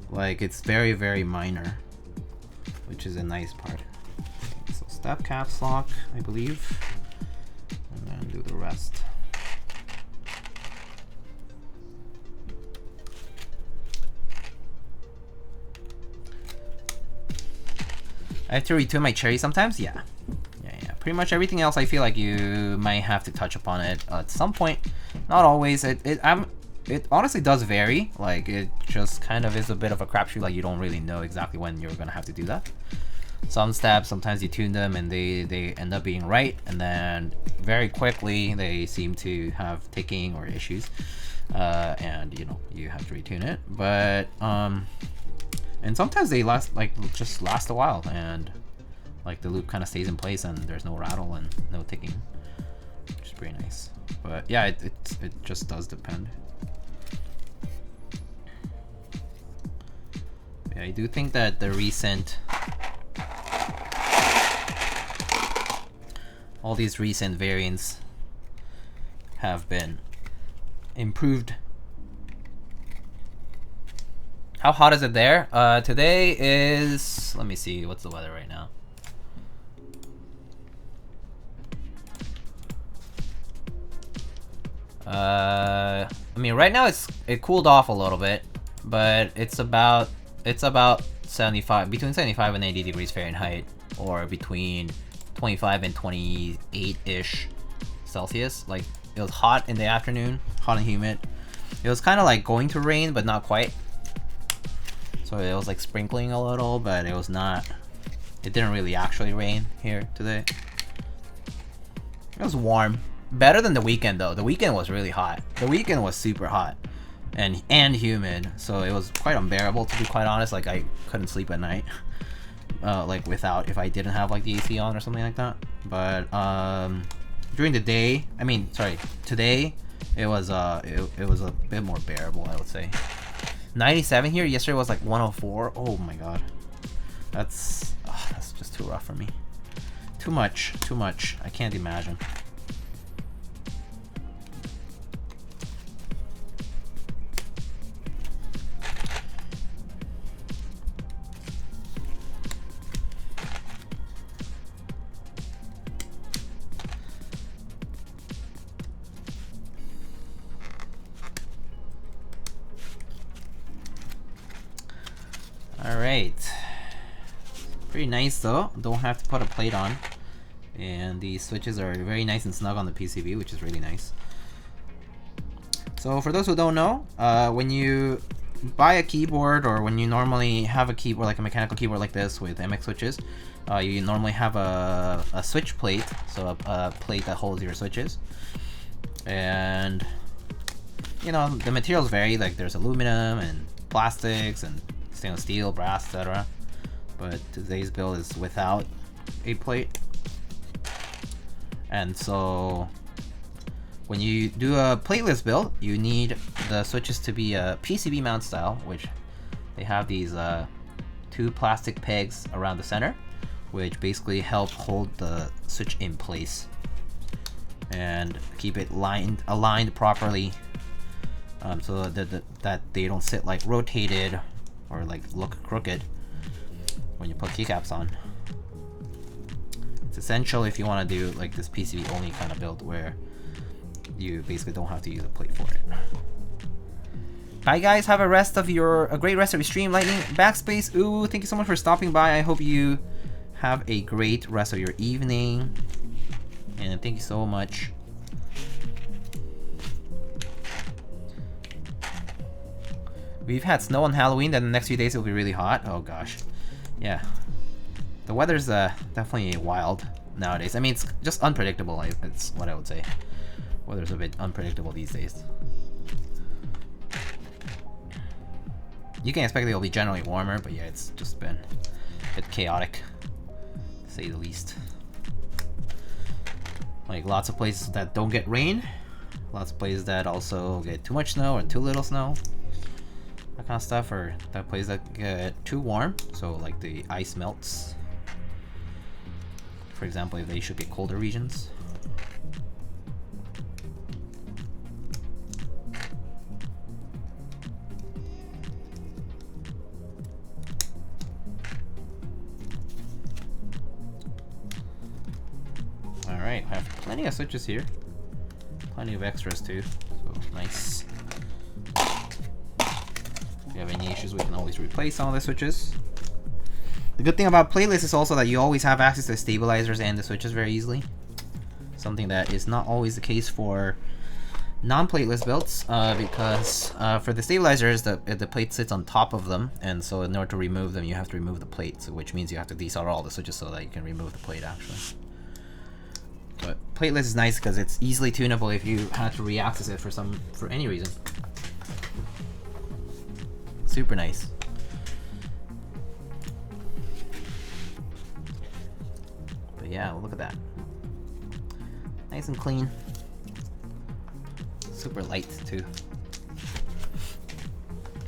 Like, it's very, very minor, which is a nice part. Okay, so step caps lock, I believe, and then do the rest. I have to retune my cherry sometimes? Yeah. Pretty much everything else I feel like you might have to touch upon it at some point. Not always. It honestly does vary. Like, it just kind of is a bit of a crapshoot. Like, you don't really know exactly when you're gonna have to do that. Some stabs, sometimes you tune them and they end up being right, and then very quickly they seem to have ticking or issues, and you know, you have to retune it. But and sometimes they just last a while, and like the loop kind of stays in place and there's no rattle and no ticking, which is pretty nice. But yeah, it just does depend. Yeah, I do think that the all these recent variants have been improved. How hot is it there? Today is, let me see, what's the weather right now? I mean, right now it cooled off a little bit, but it's about 75, between 75 and 80 degrees Fahrenheit, or between 25 and 28-ish Celsius. Like, it was hot in the afternoon, hot and humid. It was kind of like going to rain, but not quite. So it was like sprinkling a little, but it was not. It didn't really actually rain here today. It was warm, better than the weekend though. The weekend was really hot. The weekend was super hot and humid, so it was quite unbearable, to be quite honest. Like I couldn't sleep at night, like if I didn't have like the AC on or something like that. But during the day, I mean, sorry, today it was a bit more bearable, I would say. 97 here. Yesterday was like 104. Oh my god, that's just too rough for me. Too much. I can't imagine. Alright. Pretty nice though. Don't have to put a plate on. And the switches are very nice and snug on the PCB, which is really nice. So for those who don't know, when you buy a keyboard, or when you normally have a keyboard, like a mechanical keyboard like this with MX switches, you normally have a switch plate, so a plate that holds your switches. And you know, the materials vary, like there's aluminum and plastics and stainless steel, brass, etc. But today's build is without a plate. And so when you do a plateless build, you need the switches to be a PCB mount style, which they have these 2 plastic pegs around the center, which basically help hold the switch in place and keep it aligned properly, so that they don't sit like rotated or like look crooked when you put keycaps on. It's essential if you want to do like this PCB only kind of build where you basically don't have to use a plate for it. Bye guys, have a great rest of your stream. Lightning Backspace, ooh, thank you so much for stopping by. I hope you have a great rest of your evening, and thank you so much. We've had snow on Halloween, then the next few days it'll be really hot. Oh gosh. Yeah. The weather's definitely wild nowadays. I mean, it's just unpredictable. It's what I would say. Weather's a bit unpredictable these days. You can expect it'll be generally warmer, but yeah, it's just been a bit chaotic, to say the least. Like lots of places that don't get rain, lots of places that also get too much snow or too little snow. That kind of stuff, or that place that get too warm, so like the ice melts. For example, if they should get colder regions. Alright, I have plenty of switches here. Plenty of extras too, so nice. If you have any issues, we can always replace all the switches. The good thing about playlists is also that you always have access to stabilizers and the switches very easily. Something that is not always the case for non-plateless builds, because for the stabilizers, the plate sits on top of them, and so in order to remove them, you have to remove the plate, so which means you have to desolder all the switches so that you can remove the plate actually. But plateless is nice because it's easily tunable if you had to re-access it for any reason. Super nice. But yeah, look at that. Nice and clean. Super light too.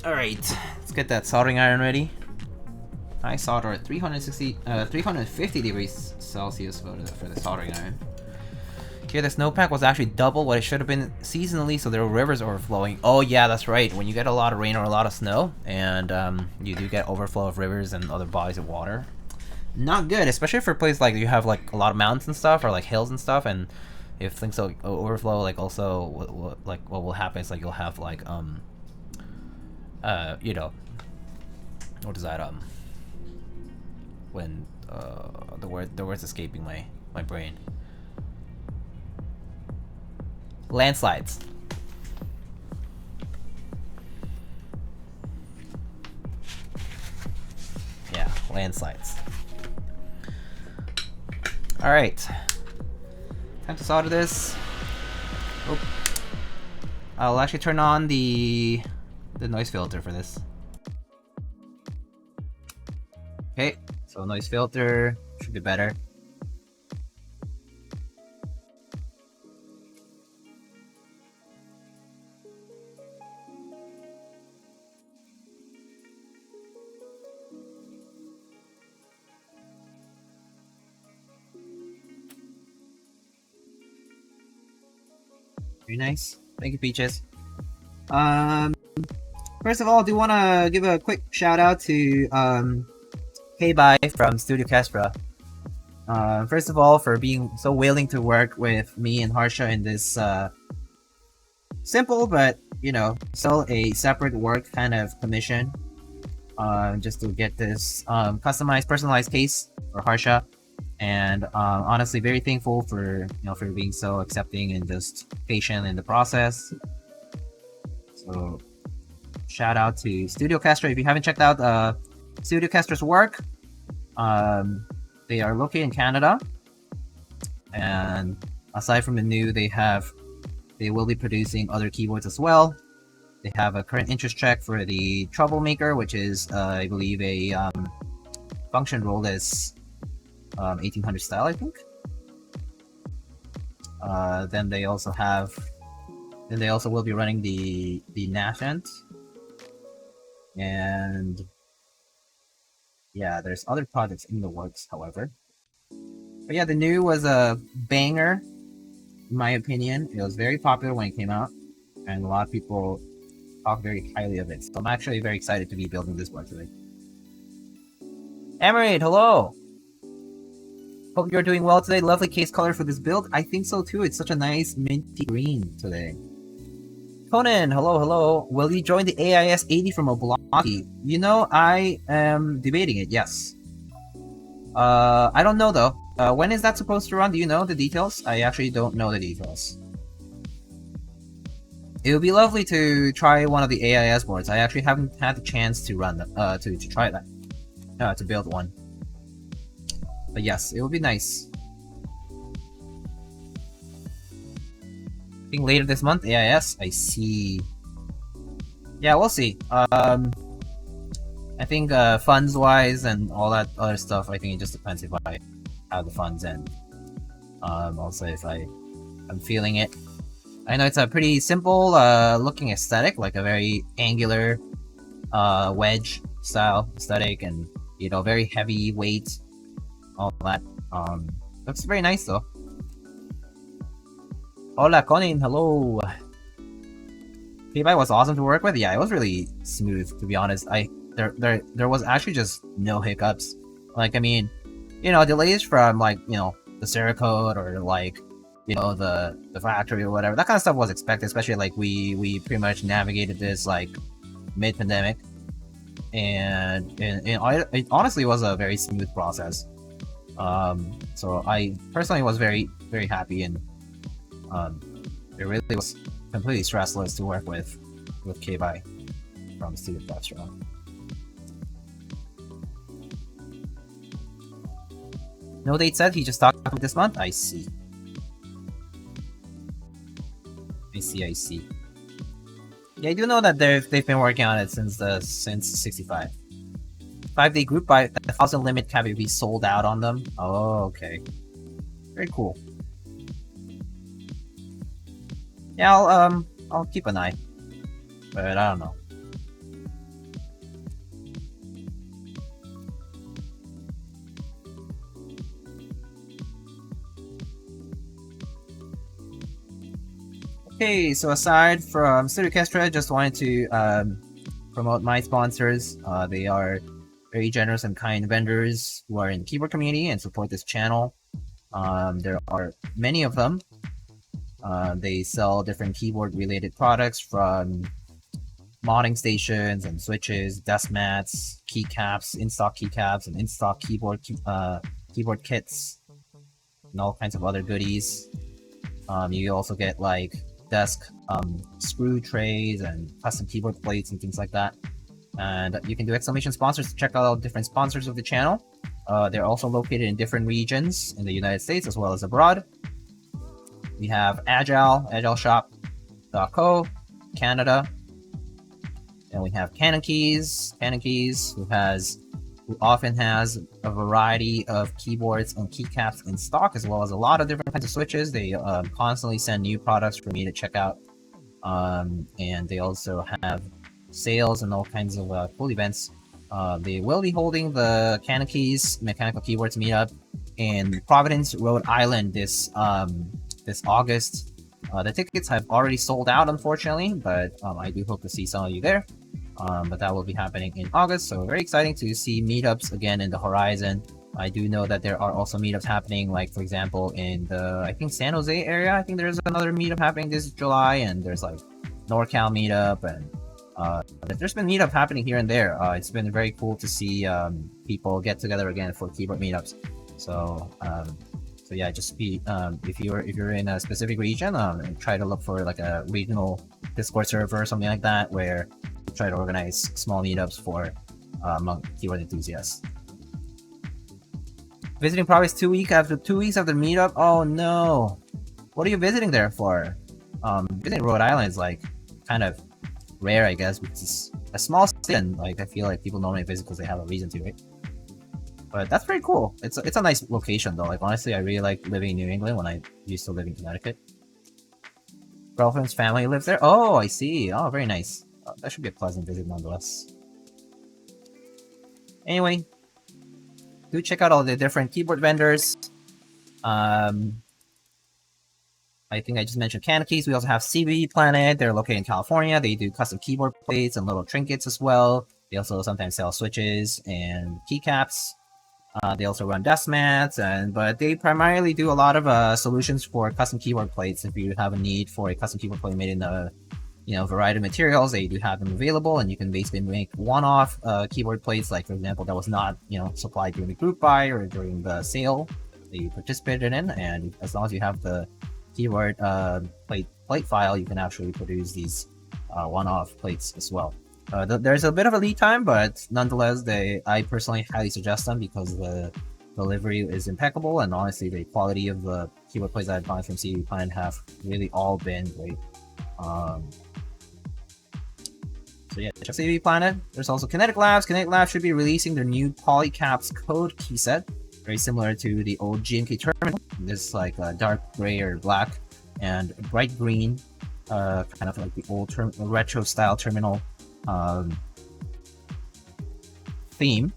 Alright, let's get that soldering iron ready. I solder at 350 degrees Celsius for the soldering iron. Here, the snowpack was actually double what it should have been seasonally, so there were rivers overflowing. Oh yeah, that's right. When you get a lot of rain or a lot of snow, and you do get overflow of rivers and other bodies of water, not good, especially for a place like you have like a lot of mountains and stuff, or like hills and stuff. And if things overflow, like also what will happen is like you'll have like you know, what is that, when the word's escaping my brain. Landslides. Yeah, landslides. Alright. Time to solder this. Oh. I'll actually turn on the noise filter for this. Okay, so noise filter should be better. Very nice. Thank you, Peaches. First of all, I do want to give a quick shout out to K-Bye from Studio Kestra. First of all, for being so willing to work with me and Harsha in this simple but, you know, still a separate work kind of commission. Just to get this customized, personalized case for Harsha. And honestly, very thankful for for being so accepting and just patient in the process. So shout out to Studio Kestra. If you haven't checked out Studio Kestra's work, they are located in Canada, and aside from the new, they will be producing other keyboards as well. They have a current interest check for the Troublemaker, which is I believe a function rolless 1800 style, I think. Then they also will be running the Nashant, and yeah, there's other projects in the works, however. But yeah, the new was a banger, in my opinion. It was very popular when it came out, and a lot of people talk very highly of it. So I'm actually very excited to be building this board today. Emerald, hello! Hope you're doing well today. Lovely case color for this build. I think so too. It's such a nice minty green today. Conan, hello, hello. Will you join the AIS 80 from Oblongi? You know, I am debating it, yes. I don't know though. When is that supposed to run? Do you know the details? I actually don't know the details. It would be lovely to try one of the AIS boards. I actually haven't had the chance to run them, to try that. To build one. But yes, it would be nice. I think later this month, AIS, I see. Yeah, we'll see. I think funds-wise and all that other stuff, I think it just depends if I have the funds and also if I'm feeling it. I know it's a pretty simple looking aesthetic, like a very angular wedge style aesthetic, and you know, very heavy weight. All that. Looks very nice though. Hola, Conin. Hello. K-Bye was awesome to work with. Yeah, it was really smooth, to be honest. There was actually just no hiccups. Like, I mean, you know, delays from like, you know, the Cerakote or like, you know, the factory or whatever. That kind of stuff was expected, especially like we pretty much navigated this like mid-pandemic, and it honestly was a very smooth process. So I personally was very, very happy, and it really was completely stressless to work with K-Bye from Studio Kestra. No date set, he just talked about this month? I see. I see. Yeah, I do know that they've been working on it since 65. 5-day group buy, 1,000 limit can be sold out on them. Oh, okay. Very cool. Yeah, I'll keep an eye, but I don't know. Okay, so aside from Studio Kestra, just wanted to promote my sponsors. They are very generous and kind vendors who are in the keyboard community and support this channel. There are many of them. They sell different keyboard related products, from modding stations and switches, desk mats, keycaps, in-stock keycaps, and in-stock keyboard kits, and all kinds of other goodies. You also get like desk screw trays and custom keyboard plates and things like that. And you can do exclamation sponsors to check out all different sponsors of the channel. They're also located in different regions in the United States as well as abroad. We have agileshop.co, Canada. And we have Canon Keys, who often has a variety of keyboards and keycaps in stock, as well as a lot of different kinds of switches. They constantly send new products for me to check out. And they also have sales and all kinds of cool events. They will be holding the Canon Keys Mechanical Keyboards meetup in Providence, Rhode Island this August. The tickets have already sold out, unfortunately, but I do hope to see some of you there. But that will be happening in August, so very exciting to see meetups again in the horizon. I do know that there are also meetups happening, like for example in the, I think, San Jose area. I think there's another meetup happening this July, and there's like NorCal meetup, and there's been meetup happening here and there. It's been very cool to see people get together again for keyboard meetups. So yeah, just be if you're in a specific region, try to look for like a regional Discord server or something like that, where you try to organize small meetups for among keyboard enthusiasts. Visiting Province 2 weeks after meetup. Oh no, what are you visiting there for? Visiting Rhode Island is like kind of rare, I guess, because it's a small state, and like I feel like people normally visit because they have a reason to, right? But that's pretty cool. It's a nice location though. Like honestly, I really like living in New England when I used to live in Connecticut. Girlfriend's family lives there. Oh, I see. Oh, very nice. That should be a pleasant visit nonetheless. Anyway, do check out all the different keyboard vendors. I think I just mentioned Canon Keys. We also have CB Planet. They're located in California. They do custom keyboard plates and little trinkets as well. They also sometimes sell switches and keycaps. They also run desk mats, but they primarily do a lot of solutions for custom keyboard plates. If you have a need for a custom keyboard plate made in a variety of materials, they do have them available, and you can basically make one-off keyboard plates. Like for example, that was not supplied during the group buy or during the sale that you participated in, and as long as you have the keyboard plate file, you can actually produce these one-off plates as well. There's a bit of a lead time, but nonetheless, I personally highly suggest them because the delivery is impeccable, and honestly, the quality of the keyboard plates I've bought from CB Planet have really all been great. So yeah, check CB Planet. There's also Kinetic Labs. Kinetic Labs should be releasing their new Polycaps code key set, very similar to the old GMK terminal. This is like a dark gray or black and bright green, kind of like the old retro style terminal theme.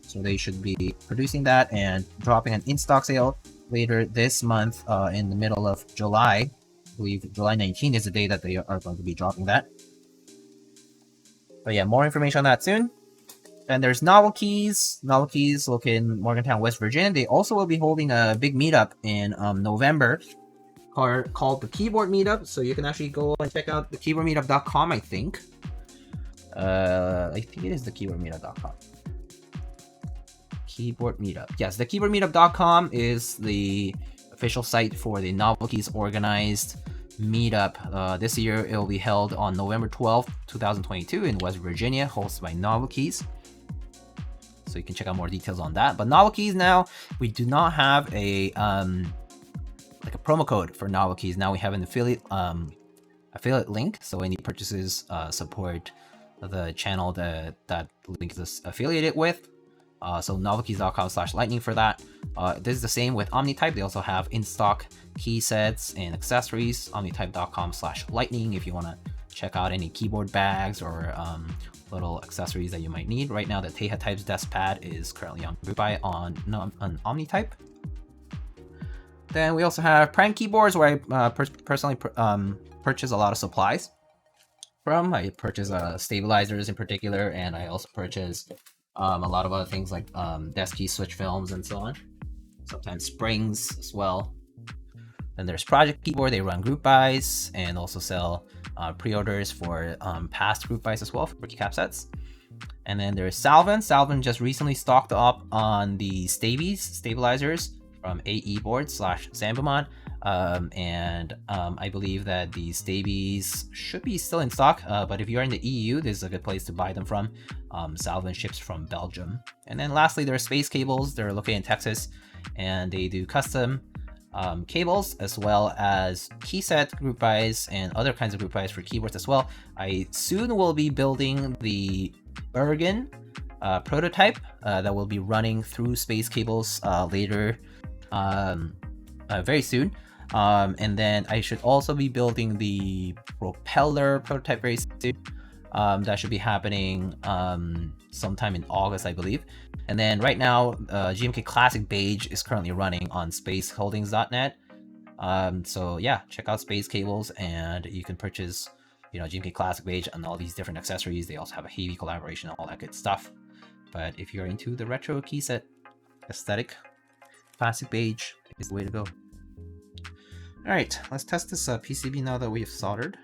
So they should be producing that and dropping an in-stock sale later this month, in the middle of July. I believe July 19th is the day that they are going to be dropping that. But yeah, more information on that soon. And there's Novel Keys. Novel Keys located in Morgantown, West Virginia. They also will be holding a big meetup in November called the Keyboard Meetup. So you can actually go and check out the keyboardmeetup.com, I think. I think it is the keyboardmeetup.com. Keyboard Meetup. Yes, the keyboardmeetup.com is the official site for the Novel Keys organized meetup. This year it will be held on November 12th, 2022 in West Virginia, hosted by Novel Keys. So you can check out more details on that. But Novel Keys now, we do not have a like a promo code for Novel Keys. Now we have an affiliate link, so any purchases support the channel that link is affiliated with. So novelkeys.com/lightning for that. This is the same with OmniType. They also have in-stock key sets and accessories. OmniType.com/lightning if you want to check out any keyboard bags or little accessories that you might need. Right now, the Teha-Type's desk pad is currently on group buy on OmniType. Then we also have Prank Keyboards, where I personally purchase a lot of supplies from. I purchase stabilizers in particular, and I also purchase a lot of other things like Deskeys switch films and so on. Sometimes springs as well. Then there's Project Keyboard. They run group buys and also sell pre-orders for past group buys as well for keycap sets. And then there's Salvin. Salvin just recently stocked up on the stabilizers from AE Board/Sambumon. I believe that the Stabies should be still in stock, but if you're in the EU, this is a good place to buy them from. Salvin ships from Belgium. And then lastly, there are Space Cables. They're located in Texas, and they do custom cables, as well as keyset group buys and other kinds of group buys for keyboards as well. I soon will be building the Bergen prototype that will be running through space cables later, very soon. And then I should also be building the propeller prototype very soon. That should be happening sometime in August, I believe. And then right now, GMK Classic Beige is currently running on spaceholdings.net. So yeah, check out Space Cables, and you can purchase, GMK Classic Beige and all these different accessories. They also have a heavy collaboration and all that good stuff. But if you're into the retro keyset aesthetic, Classic Beige is the way to go. All right, let's test this PCB now that we've soldered.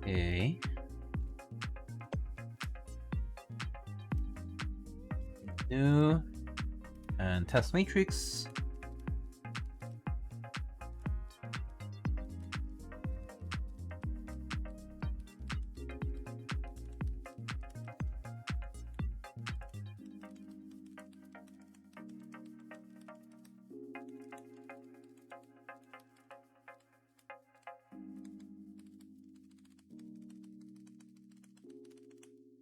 Okay. New and test matrix.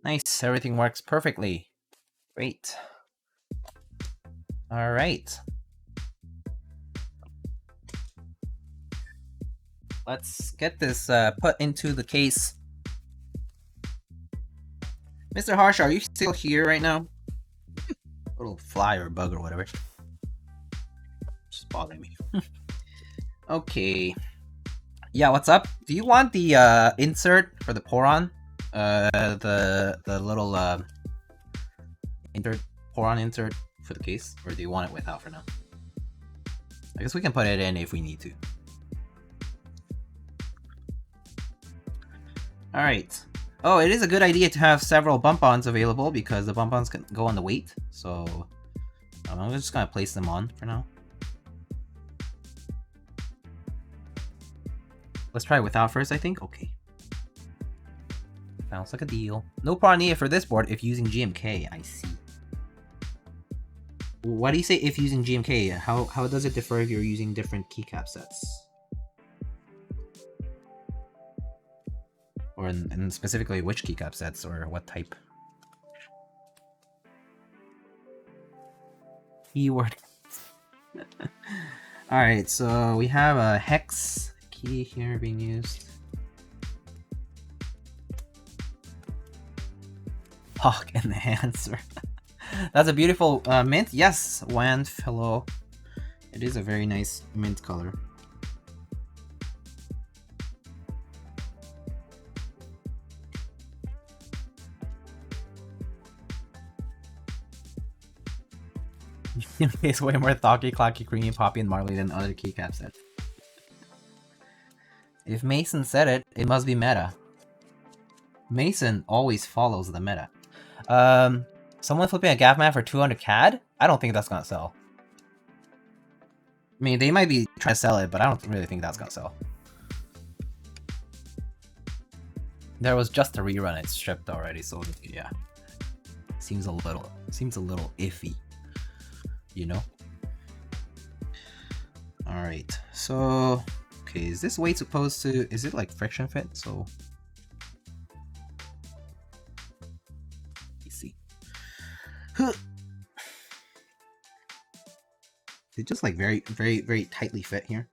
Nice, everything works perfectly. Great. All right. Let's get this put into the case. Mr. Harsh, are you still here right now? Little fly or bug or whatever. Just bothering me. Okay. Yeah, what's up? Do you want the insert for the Poron? The little Poron insert for the case, or do you want it without for now? I guess we can put it in if we need to. Alright. Oh, it is a good idea to have several bump-ons available because the bump-ons can go on the weight, so I'm just gonna place them on for now. Let's try it without first, I think. Okay. Sounds like a deal. No problem needed for this board if using GMK, I see. Why do you say if using GMK? How does it differ if you're using different keycap sets? Or and specifically which keycap sets or what type? Keyword. Alright, so we have a hex key here being used. Hawk enhancer. That's a beautiful mint. Yes, Wand, hello. It is a very nice mint color. It's way more thocky, clocky, creamy, poppy, and marley than other keycap sets. If Mason said it, it must be meta. Mason always follows the meta. Someone flipping a gap mat for 200 CAD? I don't think that's gonna sell. I mean, they might be trying to sell it, but I don't really think that's gonna sell. There was just a rerun, it's shipped already, so yeah. Seems a little iffy. You know? Alright, so okay, is this weight supposed to, is it like friction fit? So it just like very tightly fit here.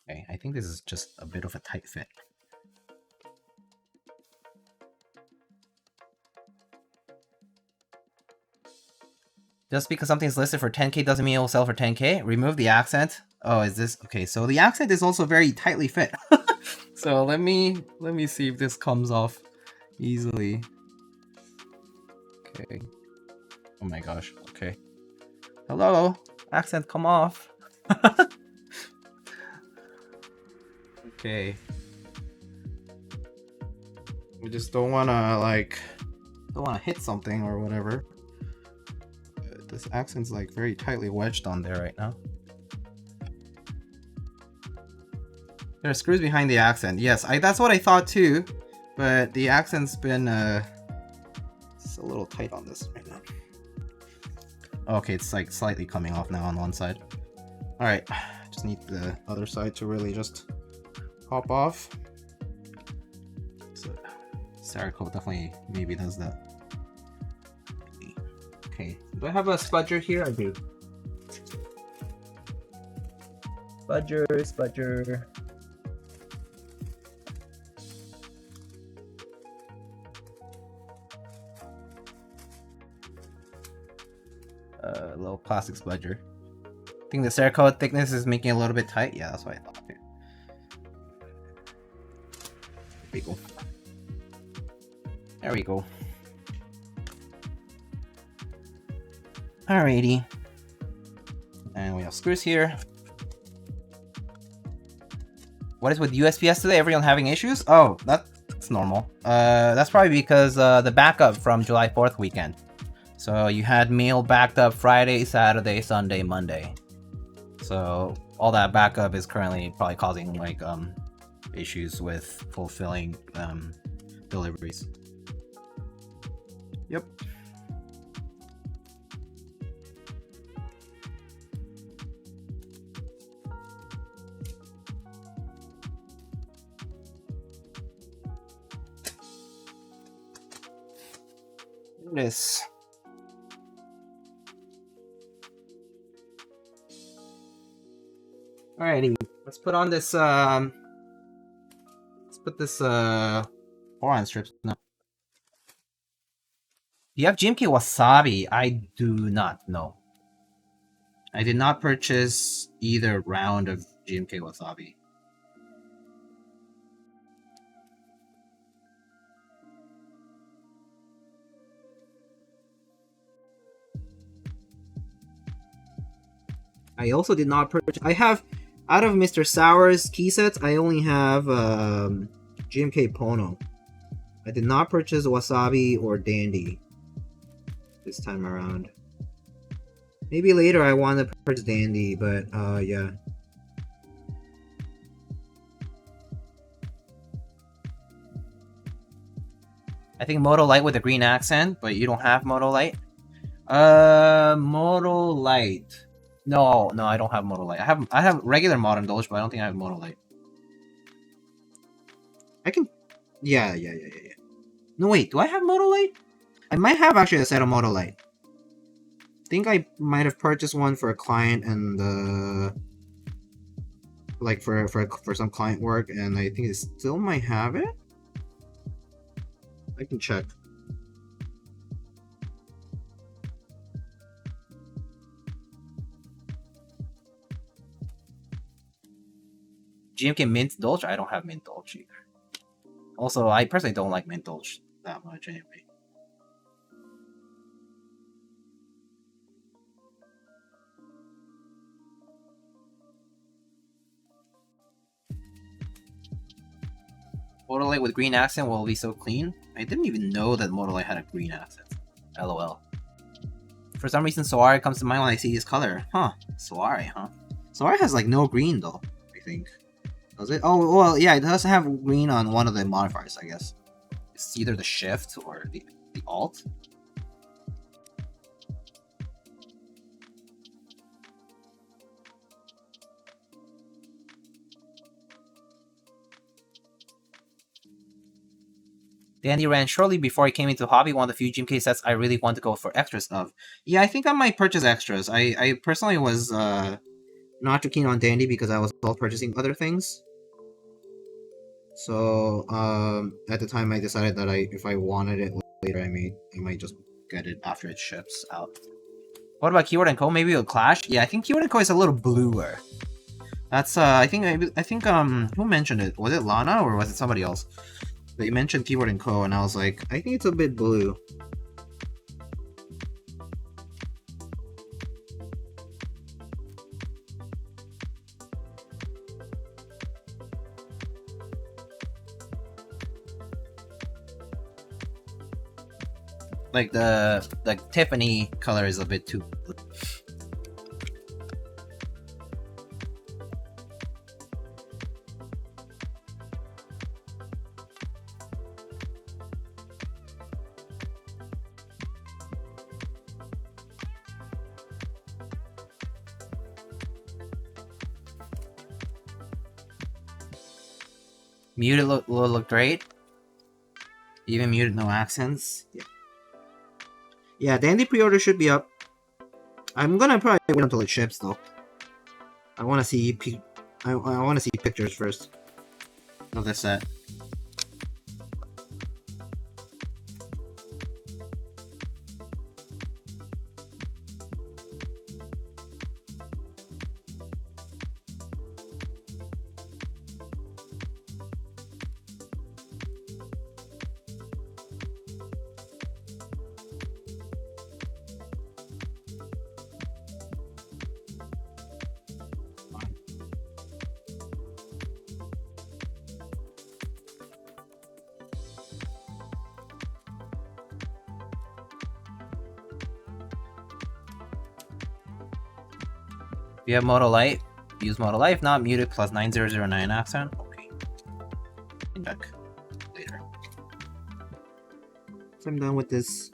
Okay, I think this is just a bit of a tight fit. Just because something's listed for 10K doesn't mean it will sell for 10K. Remove the accent. Oh, is this okay? So the accent is also very tightly fit. So let me see if this comes off easily. Okay. Oh my gosh. Okay. Hello, accent, come off. Okay.
just don't wanna like hit something or whatever. This accent's like very tightly wedged on there right now. There are screws behind the accent. Yes, that's what I thought too, but the accent's been it's a little tight on this right now. Okay, it's like slightly coming off now on one side. All right, just need the other side to really just pop off. So Cerakote definitely maybe does that. Okay, do I have a spudger here? I do. Spudger. Little plastic spudger. I think the Cerakote thickness is making it a little bit tight. Yeah, that's what I thought. Okay. There we go. There we go. Alrighty. And we have screws here. What is with USPS today? Everyone having issues? Oh, that's normal. That's probably because the backup from July 4th weekend. So you had mail backed up Friday, Saturday, Sunday, Monday. So all that backup is currently probably causing like issues with fulfilling deliveries. Yep. This. Alrighty, let's put on this let's put this boron strips now. Do you have GMK Wasabi? I do not know. I did not purchase either round of GMK Wasabi. I also did not purchase. I have, out of Mr. Sour's key sets, I only have GMK Pono. I did not purchase Wasabi or Dandy this time around. Maybe later I want to purchase Dandy, but yeah. I think Moto Light with a green accent, but you don't have Moto Light? Moto Light. No, I don't have Moto Light. I have regular Modern Dolch, but I don't think I have Moto Light. I can... Yeah. No, wait, do I have Moto Light? I might have actually a set of Moto Light. I think I might have purchased one for a client and like for some client work, and I think it still might have it. I can check. GMK Mint Dolch? I don't have Mint Dolch either. Also, I personally don't like Mint Dolch that much anyway. Moto Light with green accent will be so clean. I didn't even know that Moto Light had a green accent. LOL. For some reason, Soare comes to mind when I see this color. Huh. Soare, huh? Soare has like no green though, I think. Does it? Oh, well, yeah, it does have green on one of the modifiers, I guess. It's either the shift or the alt. Dandy ran shortly before I came into hobby. One of the few GMK sets I really want to go for extras of. Yeah, I think I might purchase extras. I personally was not too keen on Dandy because I was all purchasing other things. So at the time I decided that if I wanted it later, I might just get it after it ships out. What about Keyword & Co? Maybe it'll clash? Yeah, I think Keyword & Co is a little bluer. That's I think who mentioned it? Was it Lana or was it somebody else? They mentioned Keyword & Co, and I was like, I think it's a bit blue. Like the Tiffany color is a bit too blue. Muted look great. Even muted, no accents. Yeah, the indie pre-order should be up. I'm gonna probably wait until it ships though. I want to see I want to see pictures first of this set. If you have Moto Light, use Moto Light. If not, muted plus 9009 accent. Okay. Back later. So I'm done with this.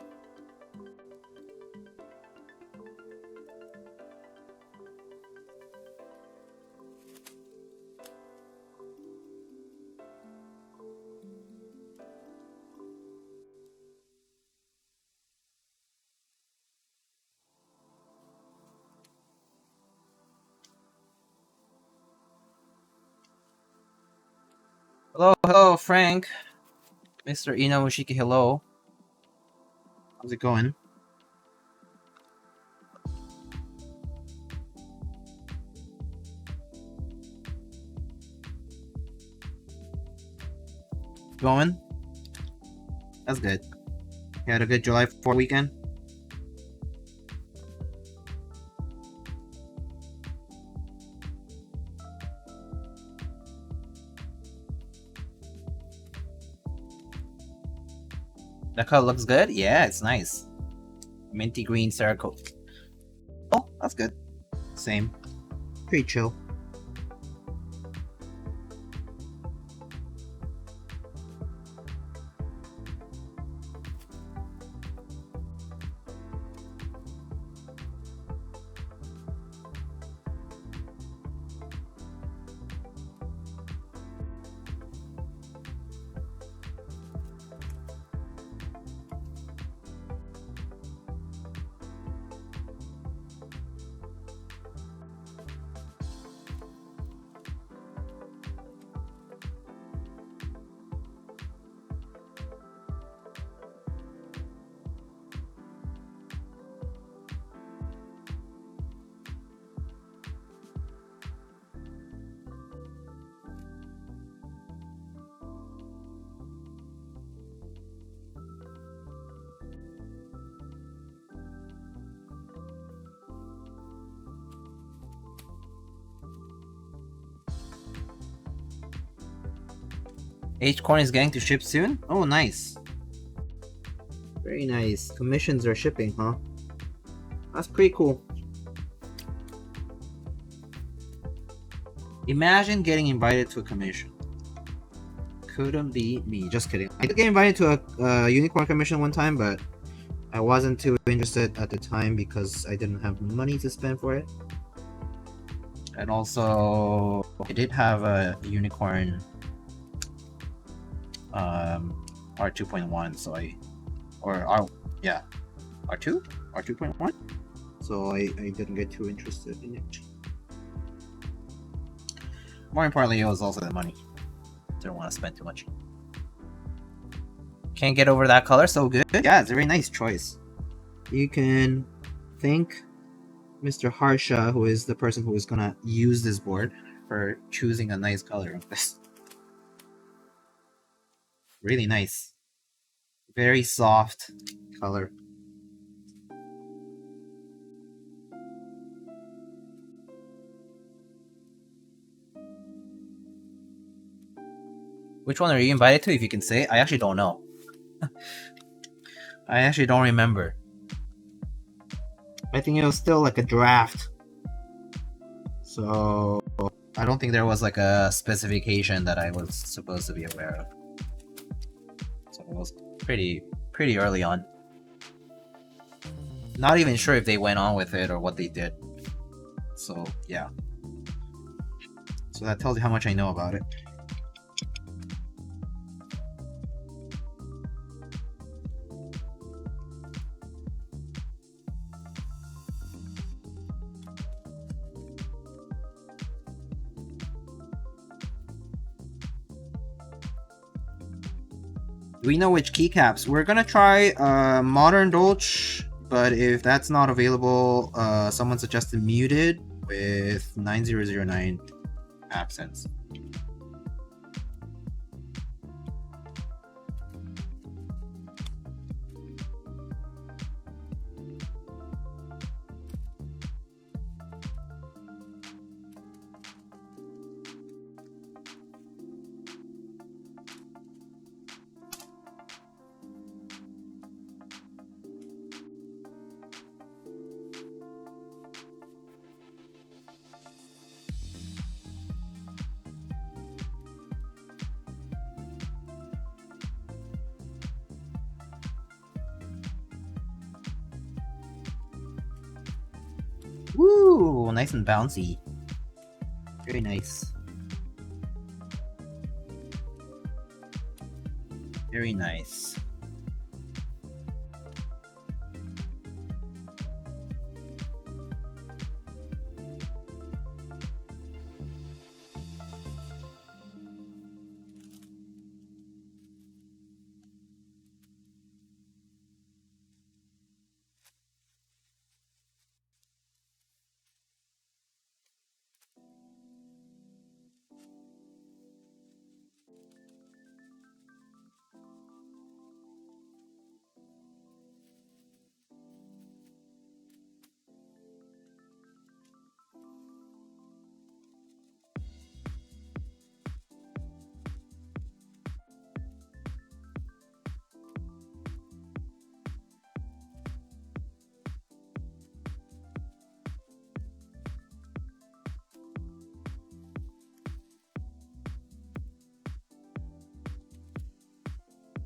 Hello, Frank. Mr. Ino Mushiki, hello. How's it going? Going? That's good. You had a good July 4th weekend? That color looks good? Yeah, it's nice. Minty green Cerakote. Oh, that's good. Same. Pretty chill. H-Corn is getting to ship soon? Oh, nice. Very nice. Commissions are shipping, huh? That's pretty cool. Imagine getting invited to a commission. Couldn't be me. Just kidding. I did get invited to a unicorn commission one time, but I wasn't too interested at the time because I didn't have money to spend for it. And also, I did have a unicorn R2.1, so R2? R2.1? So I didn't get too interested in it. More importantly, it was also the money. Didn't want to spend too much. Can't get over that color, so good. Yeah, it's a very nice choice. You can thank Mr. Harsha, who is the person who is gonna use this board, for choosing a nice color of this. Really nice. Very soft color. Which one are you invited to, if you can say? I actually don't know. I actually don't remember. I think it was still like a draft. So I don't think there was like a specification that I was supposed to be aware of. So it was pretty early on. Not even sure if they went on with it or what they did. So yeah. So that tells you how much I know about it. Do we know which keycaps? We're gonna try Modern Dolch, but if that's not available, someone suggested Muted with 9009 accents. Woo! Nice and bouncy. Very nice. Very nice.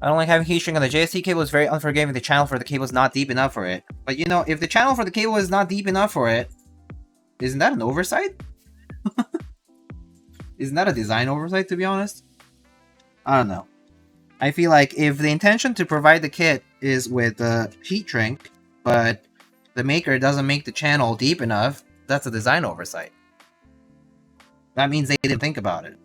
I don't like having heat shrink on the JST cable. It's very unforgiving. The channel for the cable is not deep enough for it. But you know, if the channel for the cable is not deep enough for it, isn't that an oversight? Isn't that a design oversight, to be honest? I don't know. I feel like if the intention to provide the kit is with heat shrink, but the maker doesn't make the channel deep enough, that's a design oversight. That means they didn't think about it.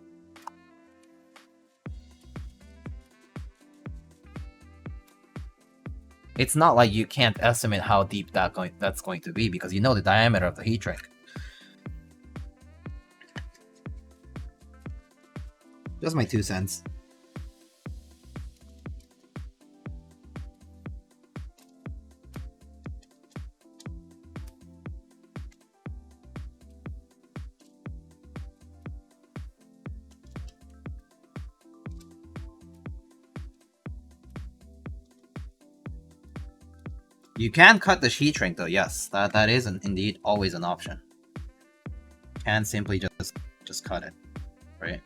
It's not like you can't estimate how deep that's going to be because you know the diameter of the heat shrink. Just my 2 cents. You can cut the heat shrink though, yes. That is indeed always an option. You can simply just cut it, right?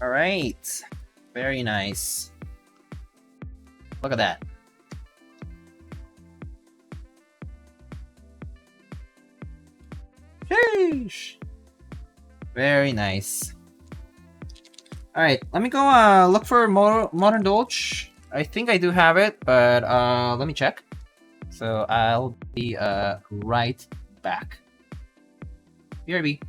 Alright. Very nice. Look at that. Sheesh. Very nice. Alright, let me go look for Modern Dolch. I think I do have it, but let me check. So I'll be right back. BRB.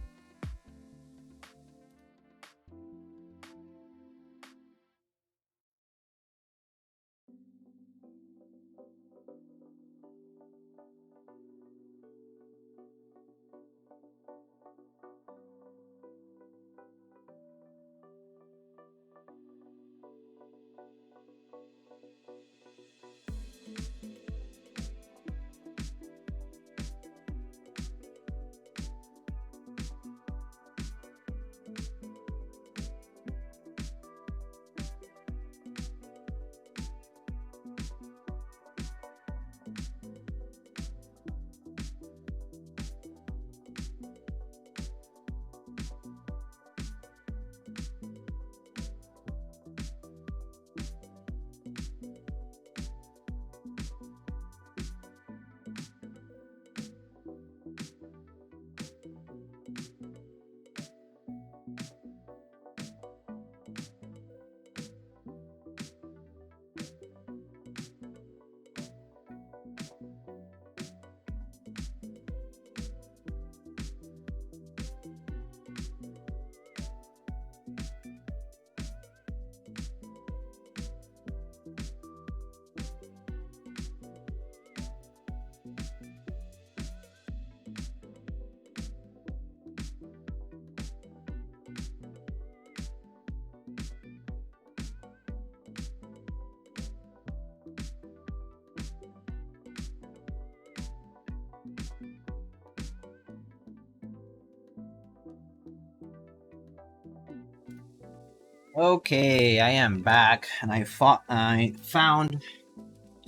Okay, I am back, and I found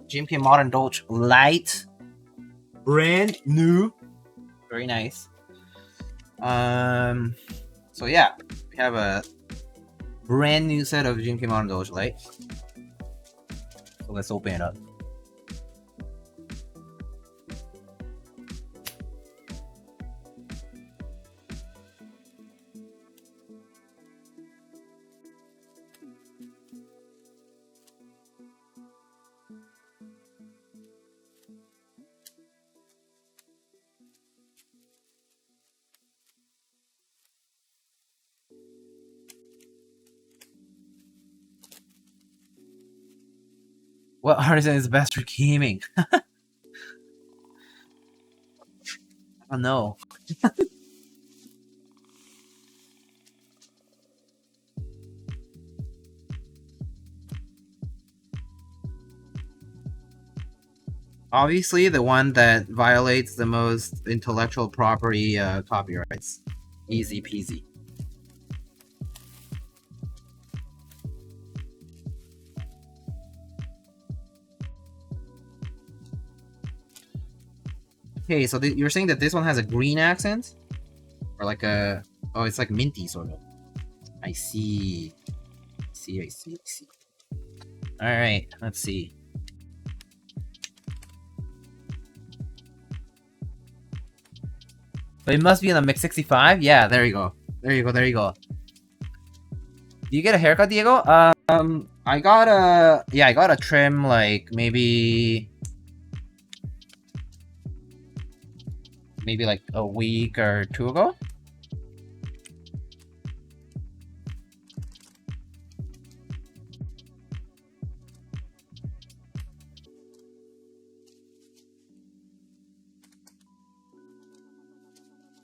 GMK Modern Dolch Light, brand new, very nice. So yeah, we have a brand new set of GMK Modern Dolch Light. So let's open it up. What artisan is best for gaming? I don't know. Obviously, the one that violates the most intellectual property copyrights. Easy peasy. Okay, so you're saying that this one has a green accent? Or like a... Oh, it's like minty, sort of. I see. I see. Alright, let's see. But it must be in the Mix 65? Yeah, there you go. There you go. Do you get a haircut, Diego? I got a... Yeah, I got a trim, like, maybe like a week or two ago.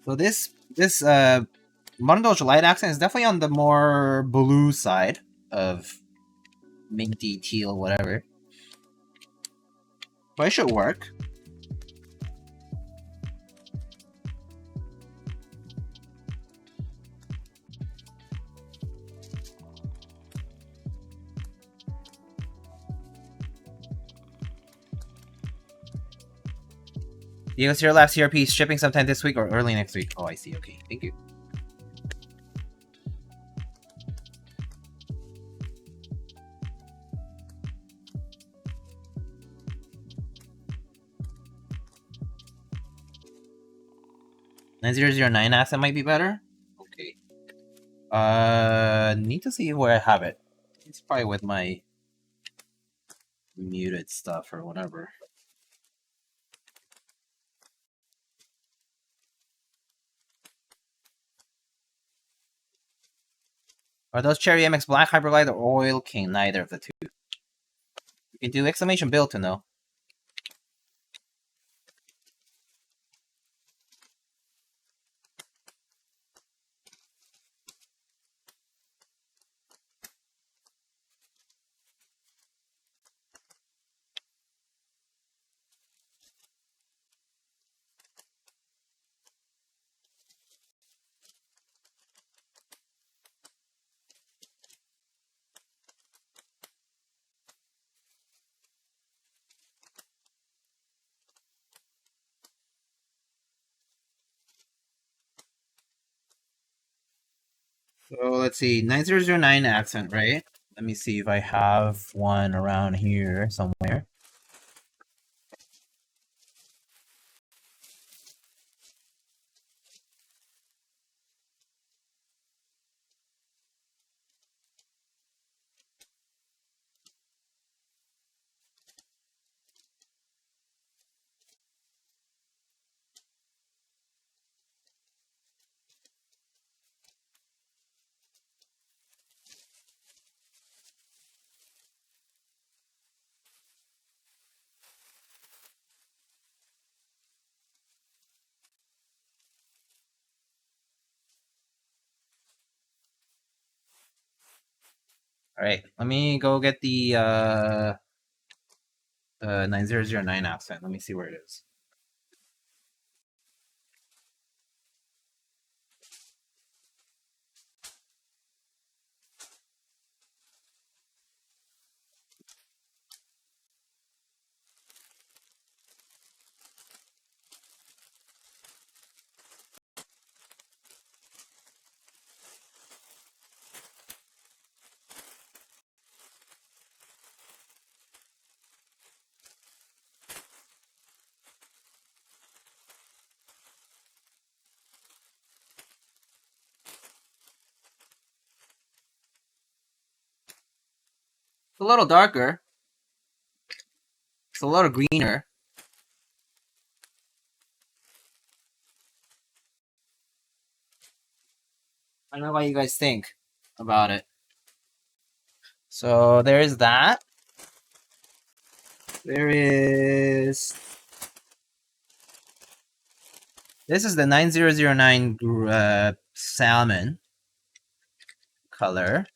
So this Modern Dolch Light accent is definitely on the more blue side of minty, teal, whatever. But it should work. Diego Zero Lab CRP is shipping sometime this week or early next week. Oh, I see. Okay, thank you. $9009 accent might be better. Okay. Need to see where I have it. It's probably with my muted stuff or whatever. Are those Cherry MX Black Hyperglide or Oil King? Neither of the two. You can do exclamation build to know. So let's see, 9009 accent, right? Let me see if I have one around here somewhere. All right, let me go get the 9009 accent. Let me see where it is.
a little darker. It's a little greener. I don't know what you guys think about it. So there is that. There is... This is the 9009 salmon color.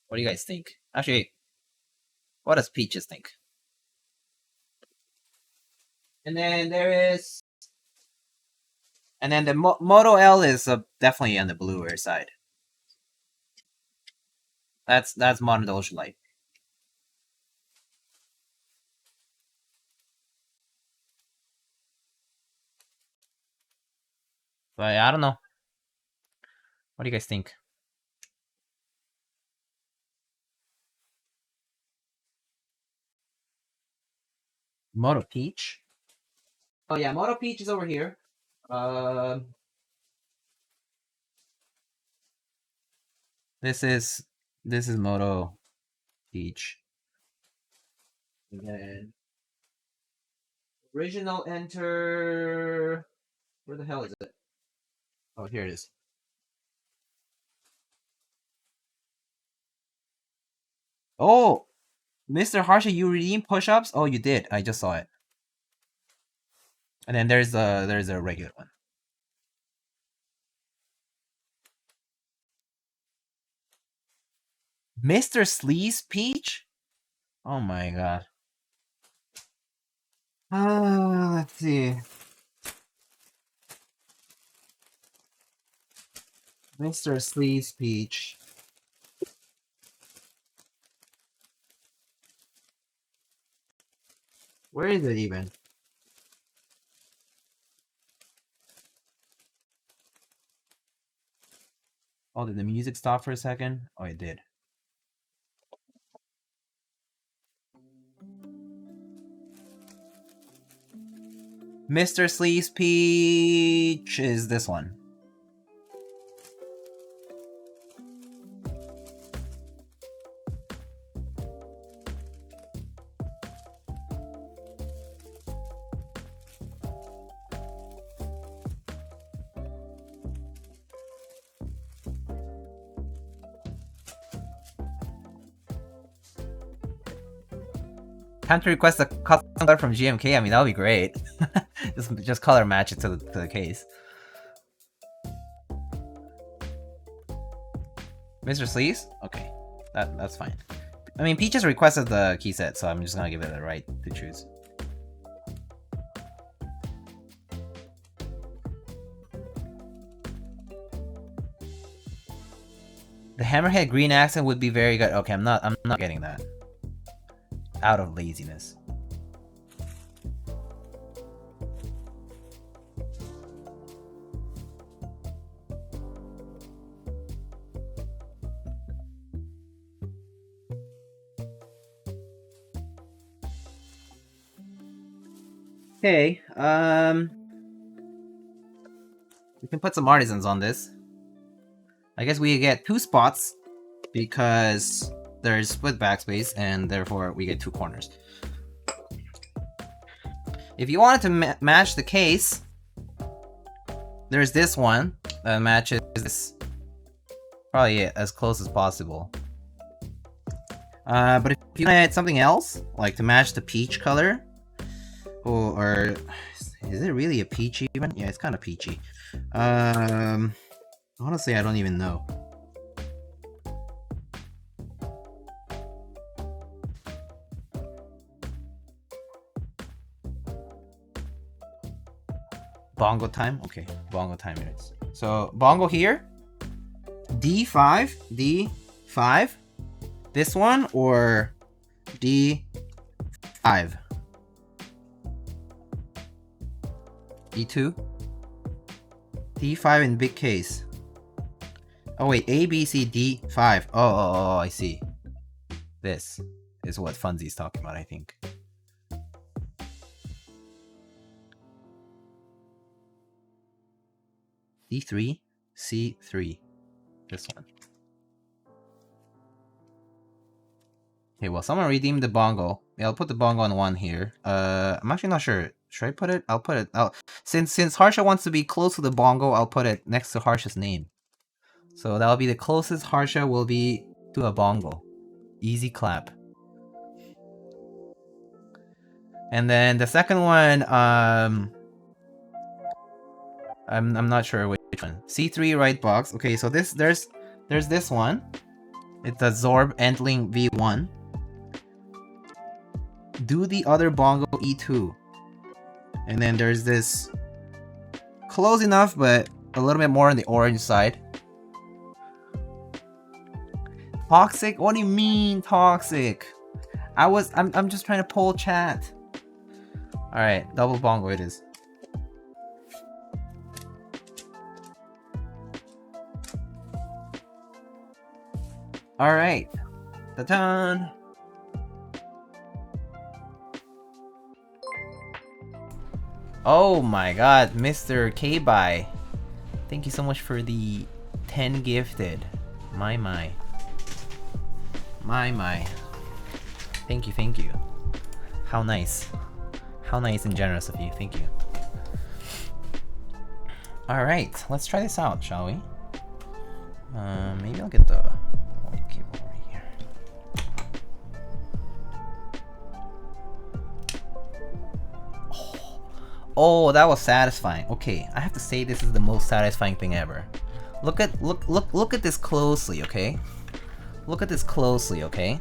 What do you guys think? Actually, what does Peaches think? And then there is... And then the Moto L is definitely on the bluer side. That's Modern Dolch Light. But I don't know. What do you guys think? Moto Peach. Oh yeah, Moto Peach is over here. This is Moto Peach. And then original enter. Where the hell is it? Oh, here it is. Oh, Mr. Harsha, you redeemed push-ups? Oh, you did. I just saw it. And then there's a regular one. Mr. Sleaze Peach? Oh my god. Let's see. Mr. Sleaze Peach. Where is it even? Oh, did the music stop for a second? Oh, it did. Mr. Sleaze Peach is this one. Time to request a custom color from GMK. I mean, that would be great. just color match it to the case. Mr. Sleaze? Okay, that's fine. I mean, Peaches requested the key set, so I'm just gonna give it the right to choose. The hammerhead green accent would be very good. Okay, I'm not getting that. Out of laziness. Okay, we can put some artisans on this. I guess we get 2 spots because there's split backspace and therefore we get 2 corners. If you wanted to match the case, there's this one that matches this. Probably as close as possible. But if you wanted something else, like to match the peach color, or is it really a peach even? Yeah, it's kind of peachy. Honestly, I don't even know. Bongo time? Okay, bongo time it is. So, bongo here. D5, D5. This one, or D5. D2. D5 in big case.
Oh wait, A, B, C, D, 5. Oh, I see. This is what Funzy's talking about, I think. D3, C3. This one. Okay, well, someone redeemed the bongo. Yeah, I'll put the bongo on one here. I'm actually not sure. Should I put it? I'll put it. Since Harsha wants to be close to the bongo, I'll put it next to Harsha's name. So that'll be the closest Harsha will be to a bongo. Easy clap. And then the second one, I'm not sure which one. C3 right box. Okay, so there's this one. It's a Zorb Entling V1. Do the other bongo E2. And then there's this close enough, but a little bit more on the orange side. Toxic? What do you mean toxic? I'm just trying to poll chat. Alright, double bongo it is. Alright. Ta-da! Oh my god, Mr. K-Bye. Thank you so much for the 10 gifted. My. Thank you. How nice. How nice and generous of you. Thank you. Alright, let's try this out, shall we? Maybe I'll get the white cable over here. Oh, that was satisfying. Okay, I have to say this is the most satisfying thing ever. Look at this closely, okay? Look at this closely, okay?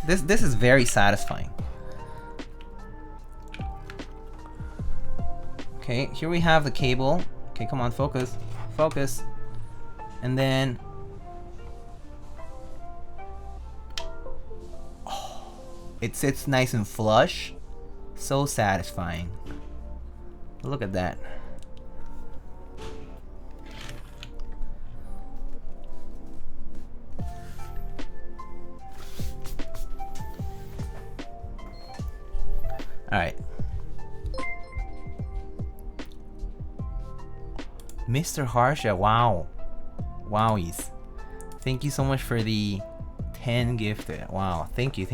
This is very satisfying. Okay, here we have the cable. Okay, come on, focus. Focus. And then it sits nice and flush. So satisfying. Look at that. Alright. Mr. Harsha, wow. Wowies. Thank you so much for the 10 gifted. Wow. Thank you.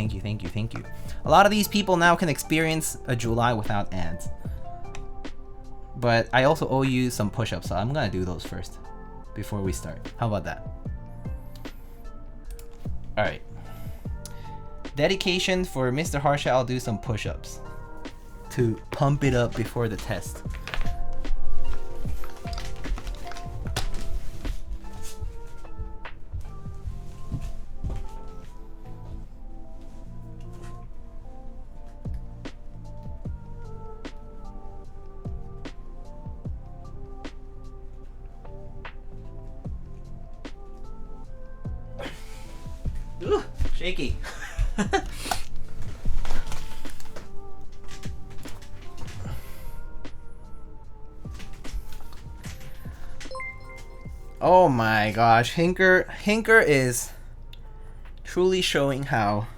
A lot of these people now can experience a July without ads. But I also owe you some push-ups, so I'm gonna do those first before we start. How about that? Alright. Dedication for Mr. Harsha, I'll do some push-ups to pump it up before the test. Ooh, shaky. Oh my gosh, Hinker is truly showing how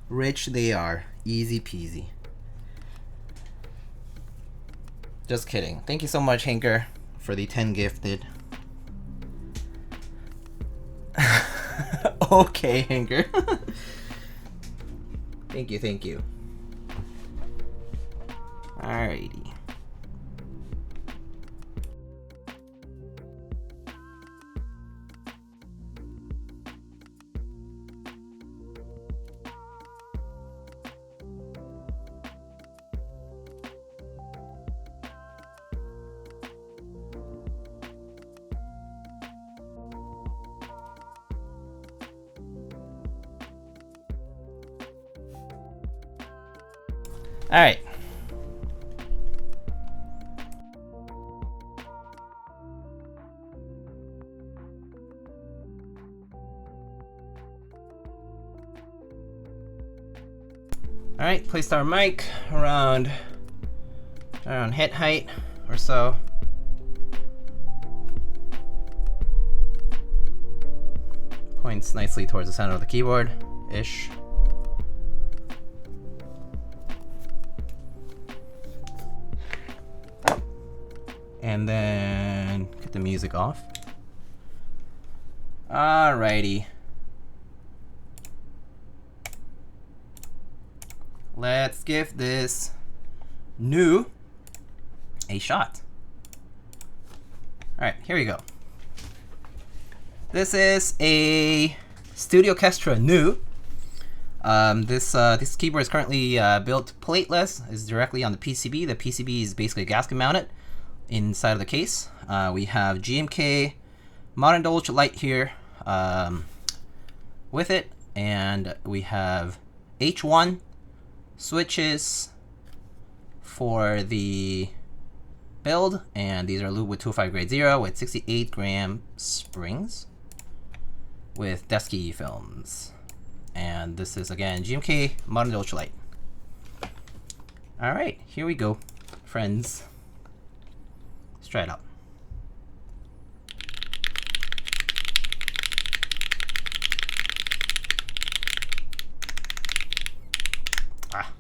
rich they are. Easy peasy. Just kidding. Thank you so much, Hinker, for the 10 gifted. Okay, Hinker. Thank you. Alrighty. Alright. Alright, placed our mic around head height or so.
Points nicely towards the center of the keyboard-ish. And then get the music off. Alrighty. Let's give this new a shot. Alright, here we go. This is a Studio Kestra new. This keyboard is currently built plateless. It's directly on the PCB. The PCB is basically gasket mounted inside of the case. We have GMK Modern Dolch Light here with it, and we have H1 switches for the build, and these are Lube with 205 grade 0 with 68 gram springs with Deskeys films. And this is again GMK Modern Dolch Light. Alright, here we go, friends. Let's try it out. Ah.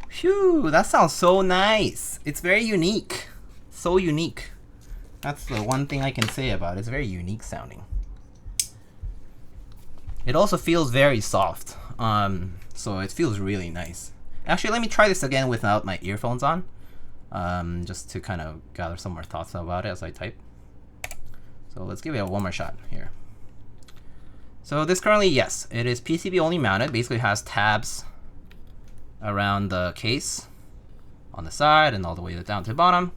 Phew, that sounds so nice. It's very unique. So unique. That's the one thing I can say about it. It's very unique sounding. It also feels very soft. So it feels really nice. Actually, let me try this again without my earphones on. Just to kind of gather some more thoughts about it as I type. So let's give it one more shot here. So this currently, yes, it is PCB only mounted. Basically has tabs around the case on the side and all the way down to the bottom,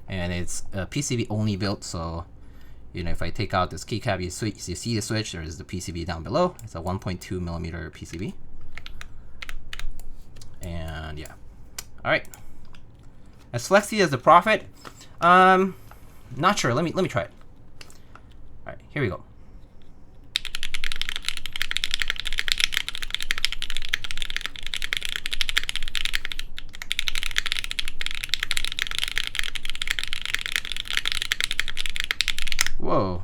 and it's PCB only built. So you know, if I take out this keycap, you see the switch. There is the PCB down below. It's a 1.2 millimeter PCB, and yeah. All right, as flexy as the Prophet, not sure. Let me try it. All right, here we go. Whoa.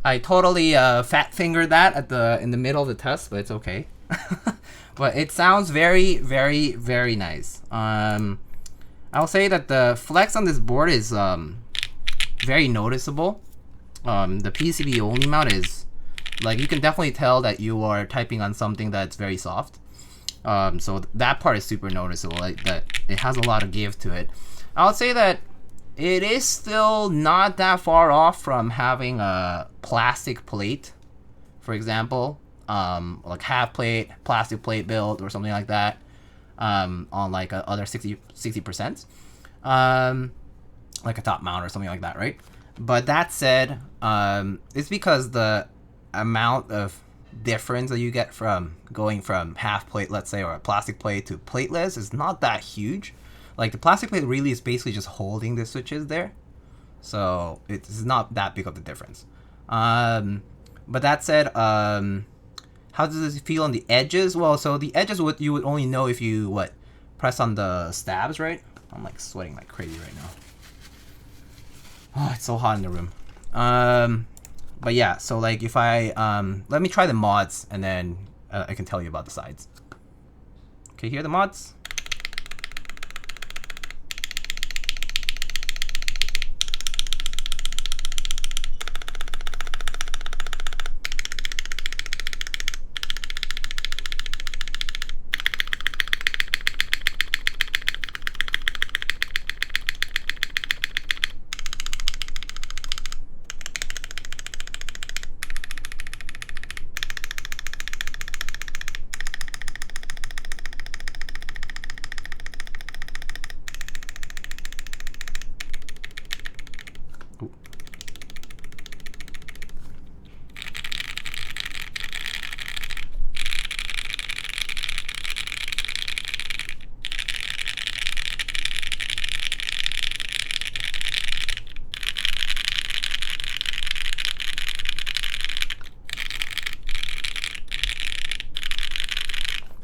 I totally fat fingered that in the middle of the test, but it's okay. But it sounds very, very, very nice. I'll say that the flex on this board is very noticeable. The PCB only mount is, like, you can definitely tell that you are typing on something that's very soft. So that part is super noticeable, like that it has a lot of give to it. I would say that it is still not that far off from having a plastic plate, for example, like half plate, plastic plate build or something like that, on like a other 60%, like a top mount or something like that, right? But that said, it's because the amount of difference that you get from going from half plate, let's say, or a plastic plate to plateless is not that huge. Like the plastic plate really is basically just holding the switches there, so it's not that big of a difference. But that said, how does it feel on the edges? Well, so the edges you would only know if you press on the stabs, right? I'm like sweating like crazy right now. Oh, it's so hot in the room. But yeah, so like if I let me try the mods and then I can tell you about the sides. Okay, here are the mods.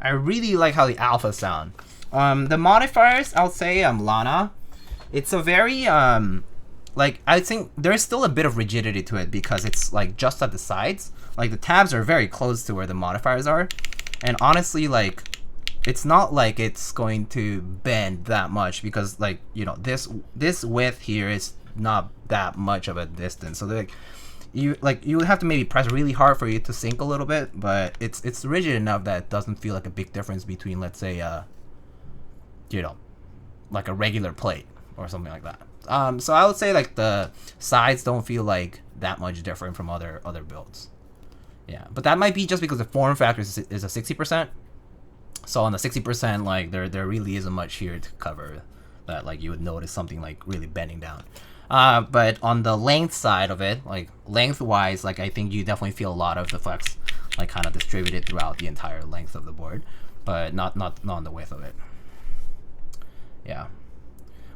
I really like how the alpha sound. The modifiers, I'll say Lana. It's a very like I think there's still a bit of rigidity to it because it's like just at the sides. Like the tabs are very close to where the modifiers are, and honestly, like it's not like it's going to bend that much because like you know this width here is not that much of a distance. So like you would have to maybe press really hard for it to sink a little bit, but it's rigid enough that it doesn't feel like a big difference between, let's say, you know, like a regular plate or something like that. So I would say like the sides don't feel like that much different from other builds. Yeah, but that might be just because the form factor is a 60%. So on the 60%, like there really isn't much here to cover that like you would notice something like really bending down. But on the length side of it, like lengthwise, like I think you definitely feel a lot of the flex like kind of distributed throughout the entire length of the board, but not on the width of it. Yeah.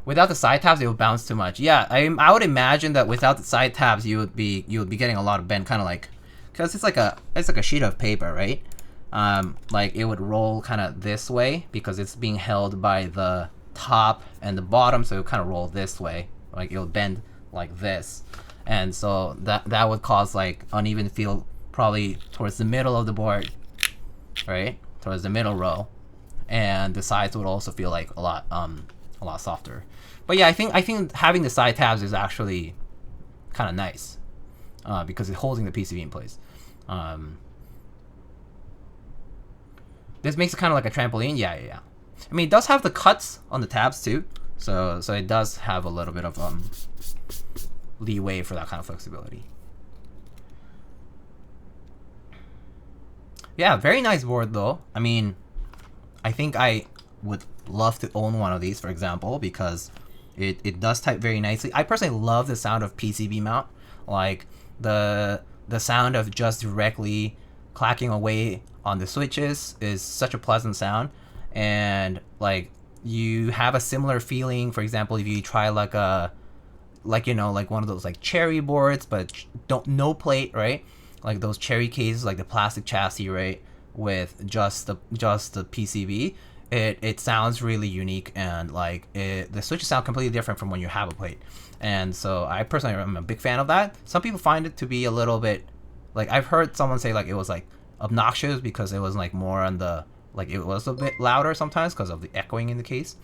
Without the side tabs, it would bounce too much. Yeah, I would imagine that without the side tabs, you would be getting a lot of bend, kind of like, because it's like a sheet of paper, right? Like it would roll kind of this way because it's being held by the top and the bottom, so it would kind of roll this way. Like it'll bend like this, and so that would cause like uneven feel probably towards the middle of the board, right? Towards the middle row, and the sides would also feel like a lot softer. But yeah, I think having the side tabs is actually kind of nice because it's holding the PCB in place. This makes it kind of like a trampoline. Yeah. I mean, it does have the cuts on the tabs too. So it does have a little bit of leeway for that kind of flexibility. Yeah, very nice board though. I mean, I think I would love to own one of these, for example, because it does type very nicely. I personally love the sound of PCB mount, like the sound of just directly clacking away on the switches is such a pleasant sound, and like you have a similar feeling, for example, if you try like one of those like cherry boards, but no plate, right? Like those cherry cases, like the plastic chassis, right? With just the PCB, it sounds really unique, and like the switches sound completely different from when you have a plate. And so I personally am a big fan of that. Some people find it to be a little bit, like I've heard someone say like it was like obnoxious because it was like more on the, like it was a bit louder sometimes because of the echoing in the case.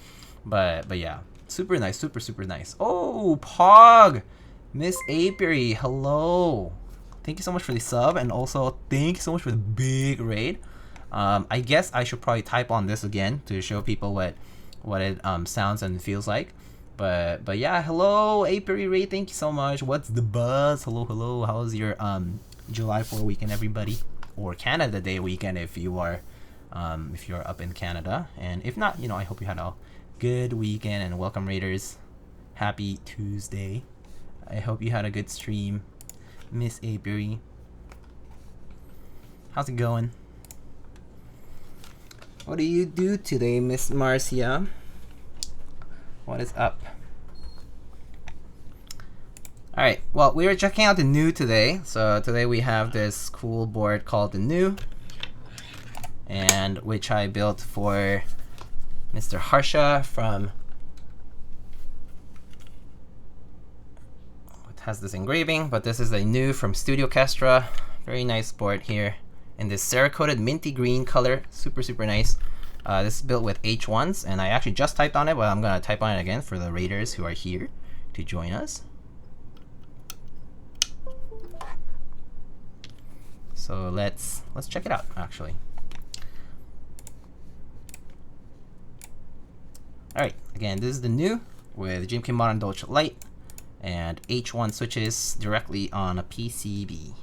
But yeah, super nice, super nice. Oh, Pog, Miss Apiary, hello. Thank you so much for the sub, and also thank you so much for the big raid. I guess I should probably type on this again to show people what it sounds and feels like. But yeah, hello Apiary Ray, thank you so much. What's the buzz? Hello. How's your July 4 weekend, everybody? Or Canada Day weekend if you're up in Canada. And if not, I hope you had a good weekend, and welcome Raiders. Happy Tuesday. I hope you had a good stream, Miss Apiary. How's it going? What do you do today, Miss Marcia? What is up? Alright, well, we were checking out the new today. So today we have this cool board called the new, and which I built for Mr. Harsha from, it has this engraving, but this is a new from Studio Kestra. Very nice board here in this Cerakoted minty green color. Super nice. This is built with H1s, and I actually just typed on it, but I'm gonna type on it again for the Raiders who are here to join us. So let's check it out actually. Alright, again, this is the new with GMK Modern Dolch Light and H1 switches directly on a PCB.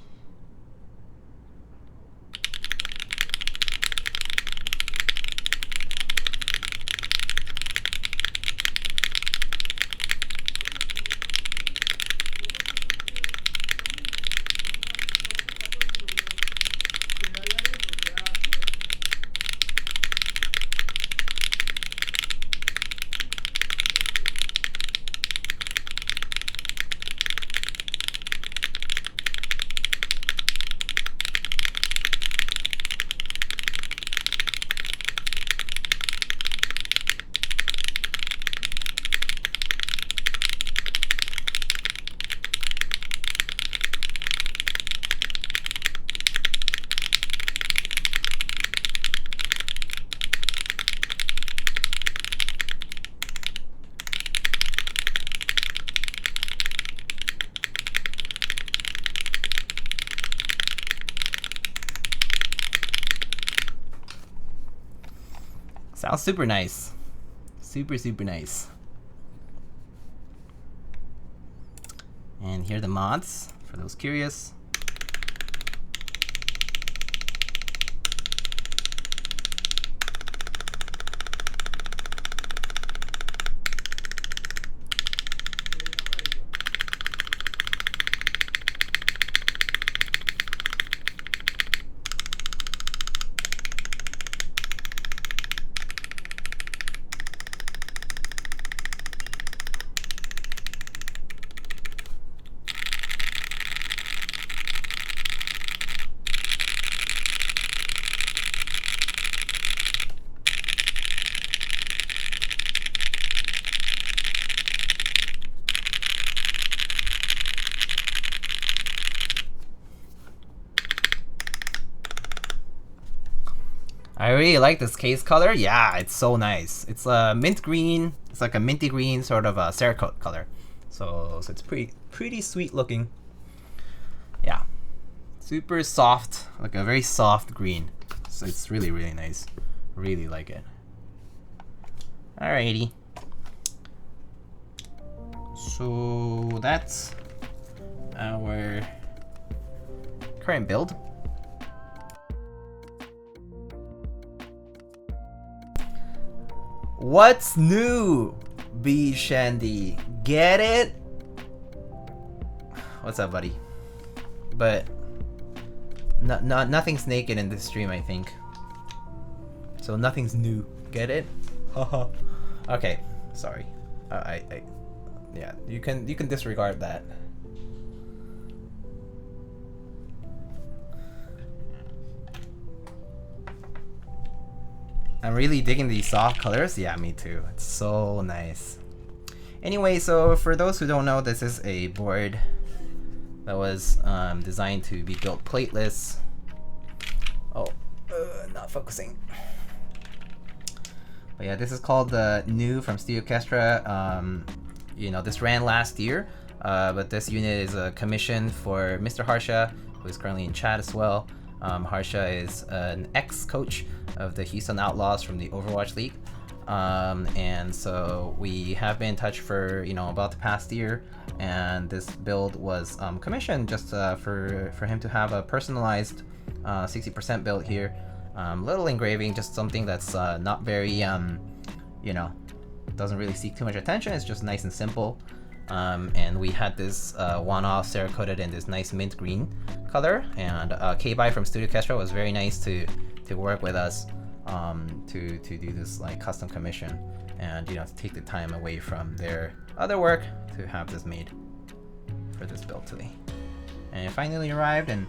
Sounds super nice. Super nice. And here are the mods for those curious. I really like this case color. Yeah, it's so nice. It's a mint green. It's like a minty green sort of a Cerakote color. So it's pretty sweet looking. Yeah, super soft, like a very soft green. So it's really nice. Really like it. Alrighty. So that's our current build. What's new, B Shandy? Get it? What's up, buddy? But nothing's naked in this stream, I think. So nothing's new. Get it? Haha. Okay, sorry. Yeah, you can disregard that. I'm really digging these soft colors. Yeah, me too. It's so nice. Anyway, so for those who don't know, this is a board that was designed to be built plateless. Oh, not focusing. But yeah, this is called the new from Studio Kestra. You know, this ran last year, but this unit is a commission for Mr. Harsha, who is currently in chat as well. Harsha is an ex-coach of the Houston Outlaws from the Overwatch League. and so we have been in touch for about the past year, and this build was commissioned just for him to have a personalized 60% build here. Little engraving, just something that's not very doesn't really seek too much attention. It's just nice and simple. And we had this one-off Cerakoted in this nice mint green color, and K-By from Studio Kestra was very nice to work with us to do this like custom commission, and to take the time away from their other work to have this made for this build today. And it finally arrived, and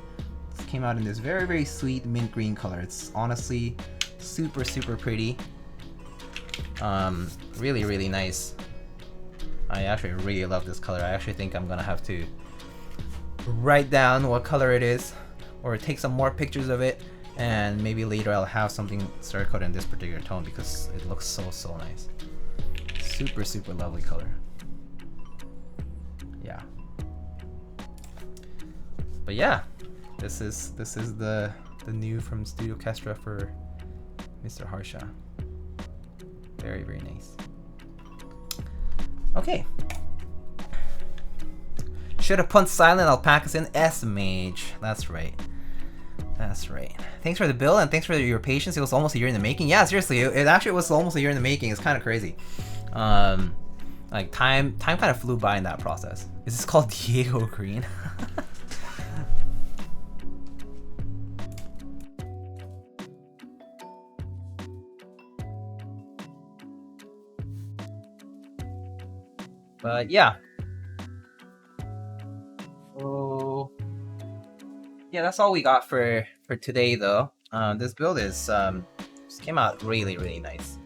this came out in this very, very sweet mint green color. It's honestly super, super pretty. Really, really nice. I actually really love this color. I actually think I'm gonna have to write down what color it is, or take some more pictures of it, and maybe later I'll have something Cerakoted in this particular tone because it looks so, so nice. Super, super lovely color. Yeah. But yeah, this is the new from Studio Kestra for Mr. Harsha. Very, very nice. Okay. Should have put silent alpacas in S-Mage. That's right. That's right. Thanks for the build, and thanks for your patience. It was almost a year in the making. Yeah, seriously, it actually was almost a year in the making. It's kind of crazy. Like time kind of flew by in that process. Is this called Diego Green? But yeah. So yeah, that's all we got for today though. This build is just came out really, really nice.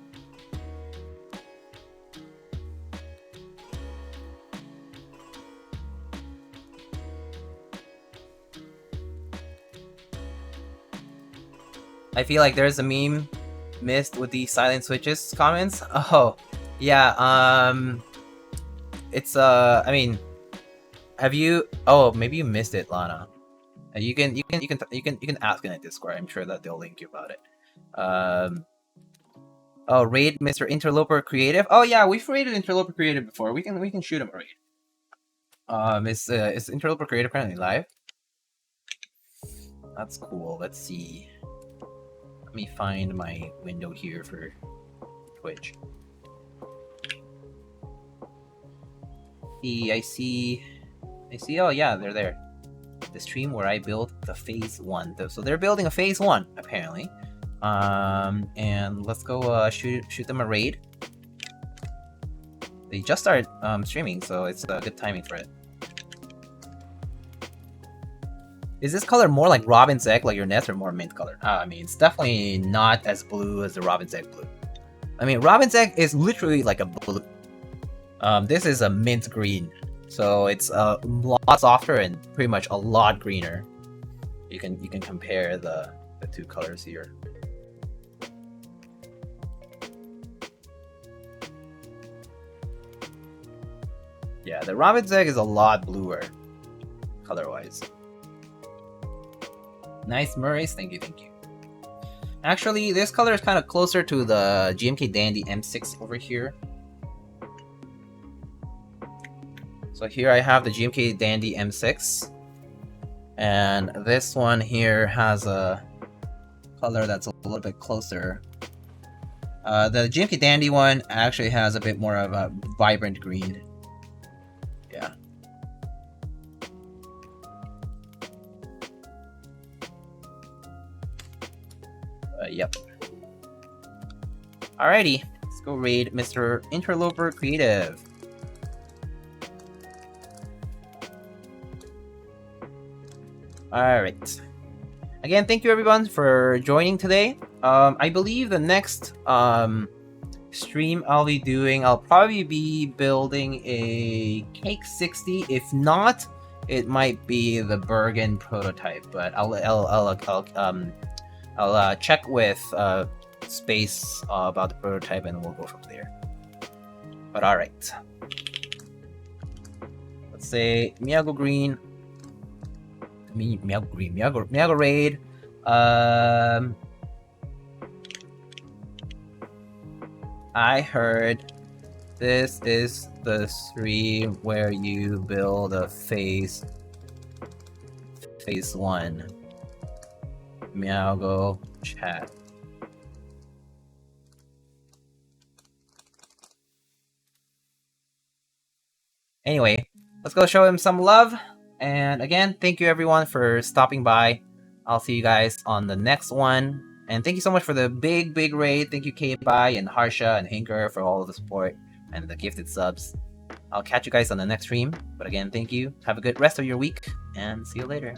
I feel like there's a meme missed with the silent switches comments. Oh, yeah, it's I mean, have you? Oh, maybe you missed it, Lana. You can ask in a Discord. I'm sure that they'll link you about it. Oh, raid Mr. Interloper Creative. Oh yeah, we've raided Interloper Creative before. We can shoot him a raid. Is Interloper Creative currently live? That's cool. Let's see. Let me find my window here for Twitch. I see. Oh yeah, they're there. The stream where I built the phase 1. So they're building a phase 1 apparently. And let's go shoot them a raid. They just started streaming, so it's good timing for it. Is this color more like Robin's Egg, like your nest, or more mint color? I mean, it's definitely not as blue as the Robin's Egg blue. I mean, Robin's Egg is literally like a blue. This is a mint green, so it's a lot softer and pretty much a lot greener. You can compare the two colors here. Yeah, the Robin's Egg is a lot bluer, color-wise. Nice, Murray's. Thank you. Actually, this color is kind of closer to the GMK Dandy M6 over here. So here I have the GMK Dandy M6, and this one here has a color that's a little bit closer. The GMK Dandy one actually has a bit more of a vibrant green. Yeah. Yep. Alrighty, let's go raid Mr. Interloper Creative. Alright. Again, thank you everyone for joining today. I believe the next stream I'll be doing, I'll probably be building a Cake 60. If not, it might be the Bergen prototype, but I'll check with Space about the prototype, and we'll go from there. But alright. Let's say Miyago Green. Miyago Raid. I heard this is the stream where you build a phase 1. Meow go chat. Anyway, let's go show him some love. And again, thank you everyone for stopping by. I'll see you guys on the next one. And thank you so much for the big raid. Thank you K-Bai and Harsha and Hinker for all of the support and the gifted subs. I'll catch you guys on the next stream. But again, thank you. Have a good rest of your week and see you later.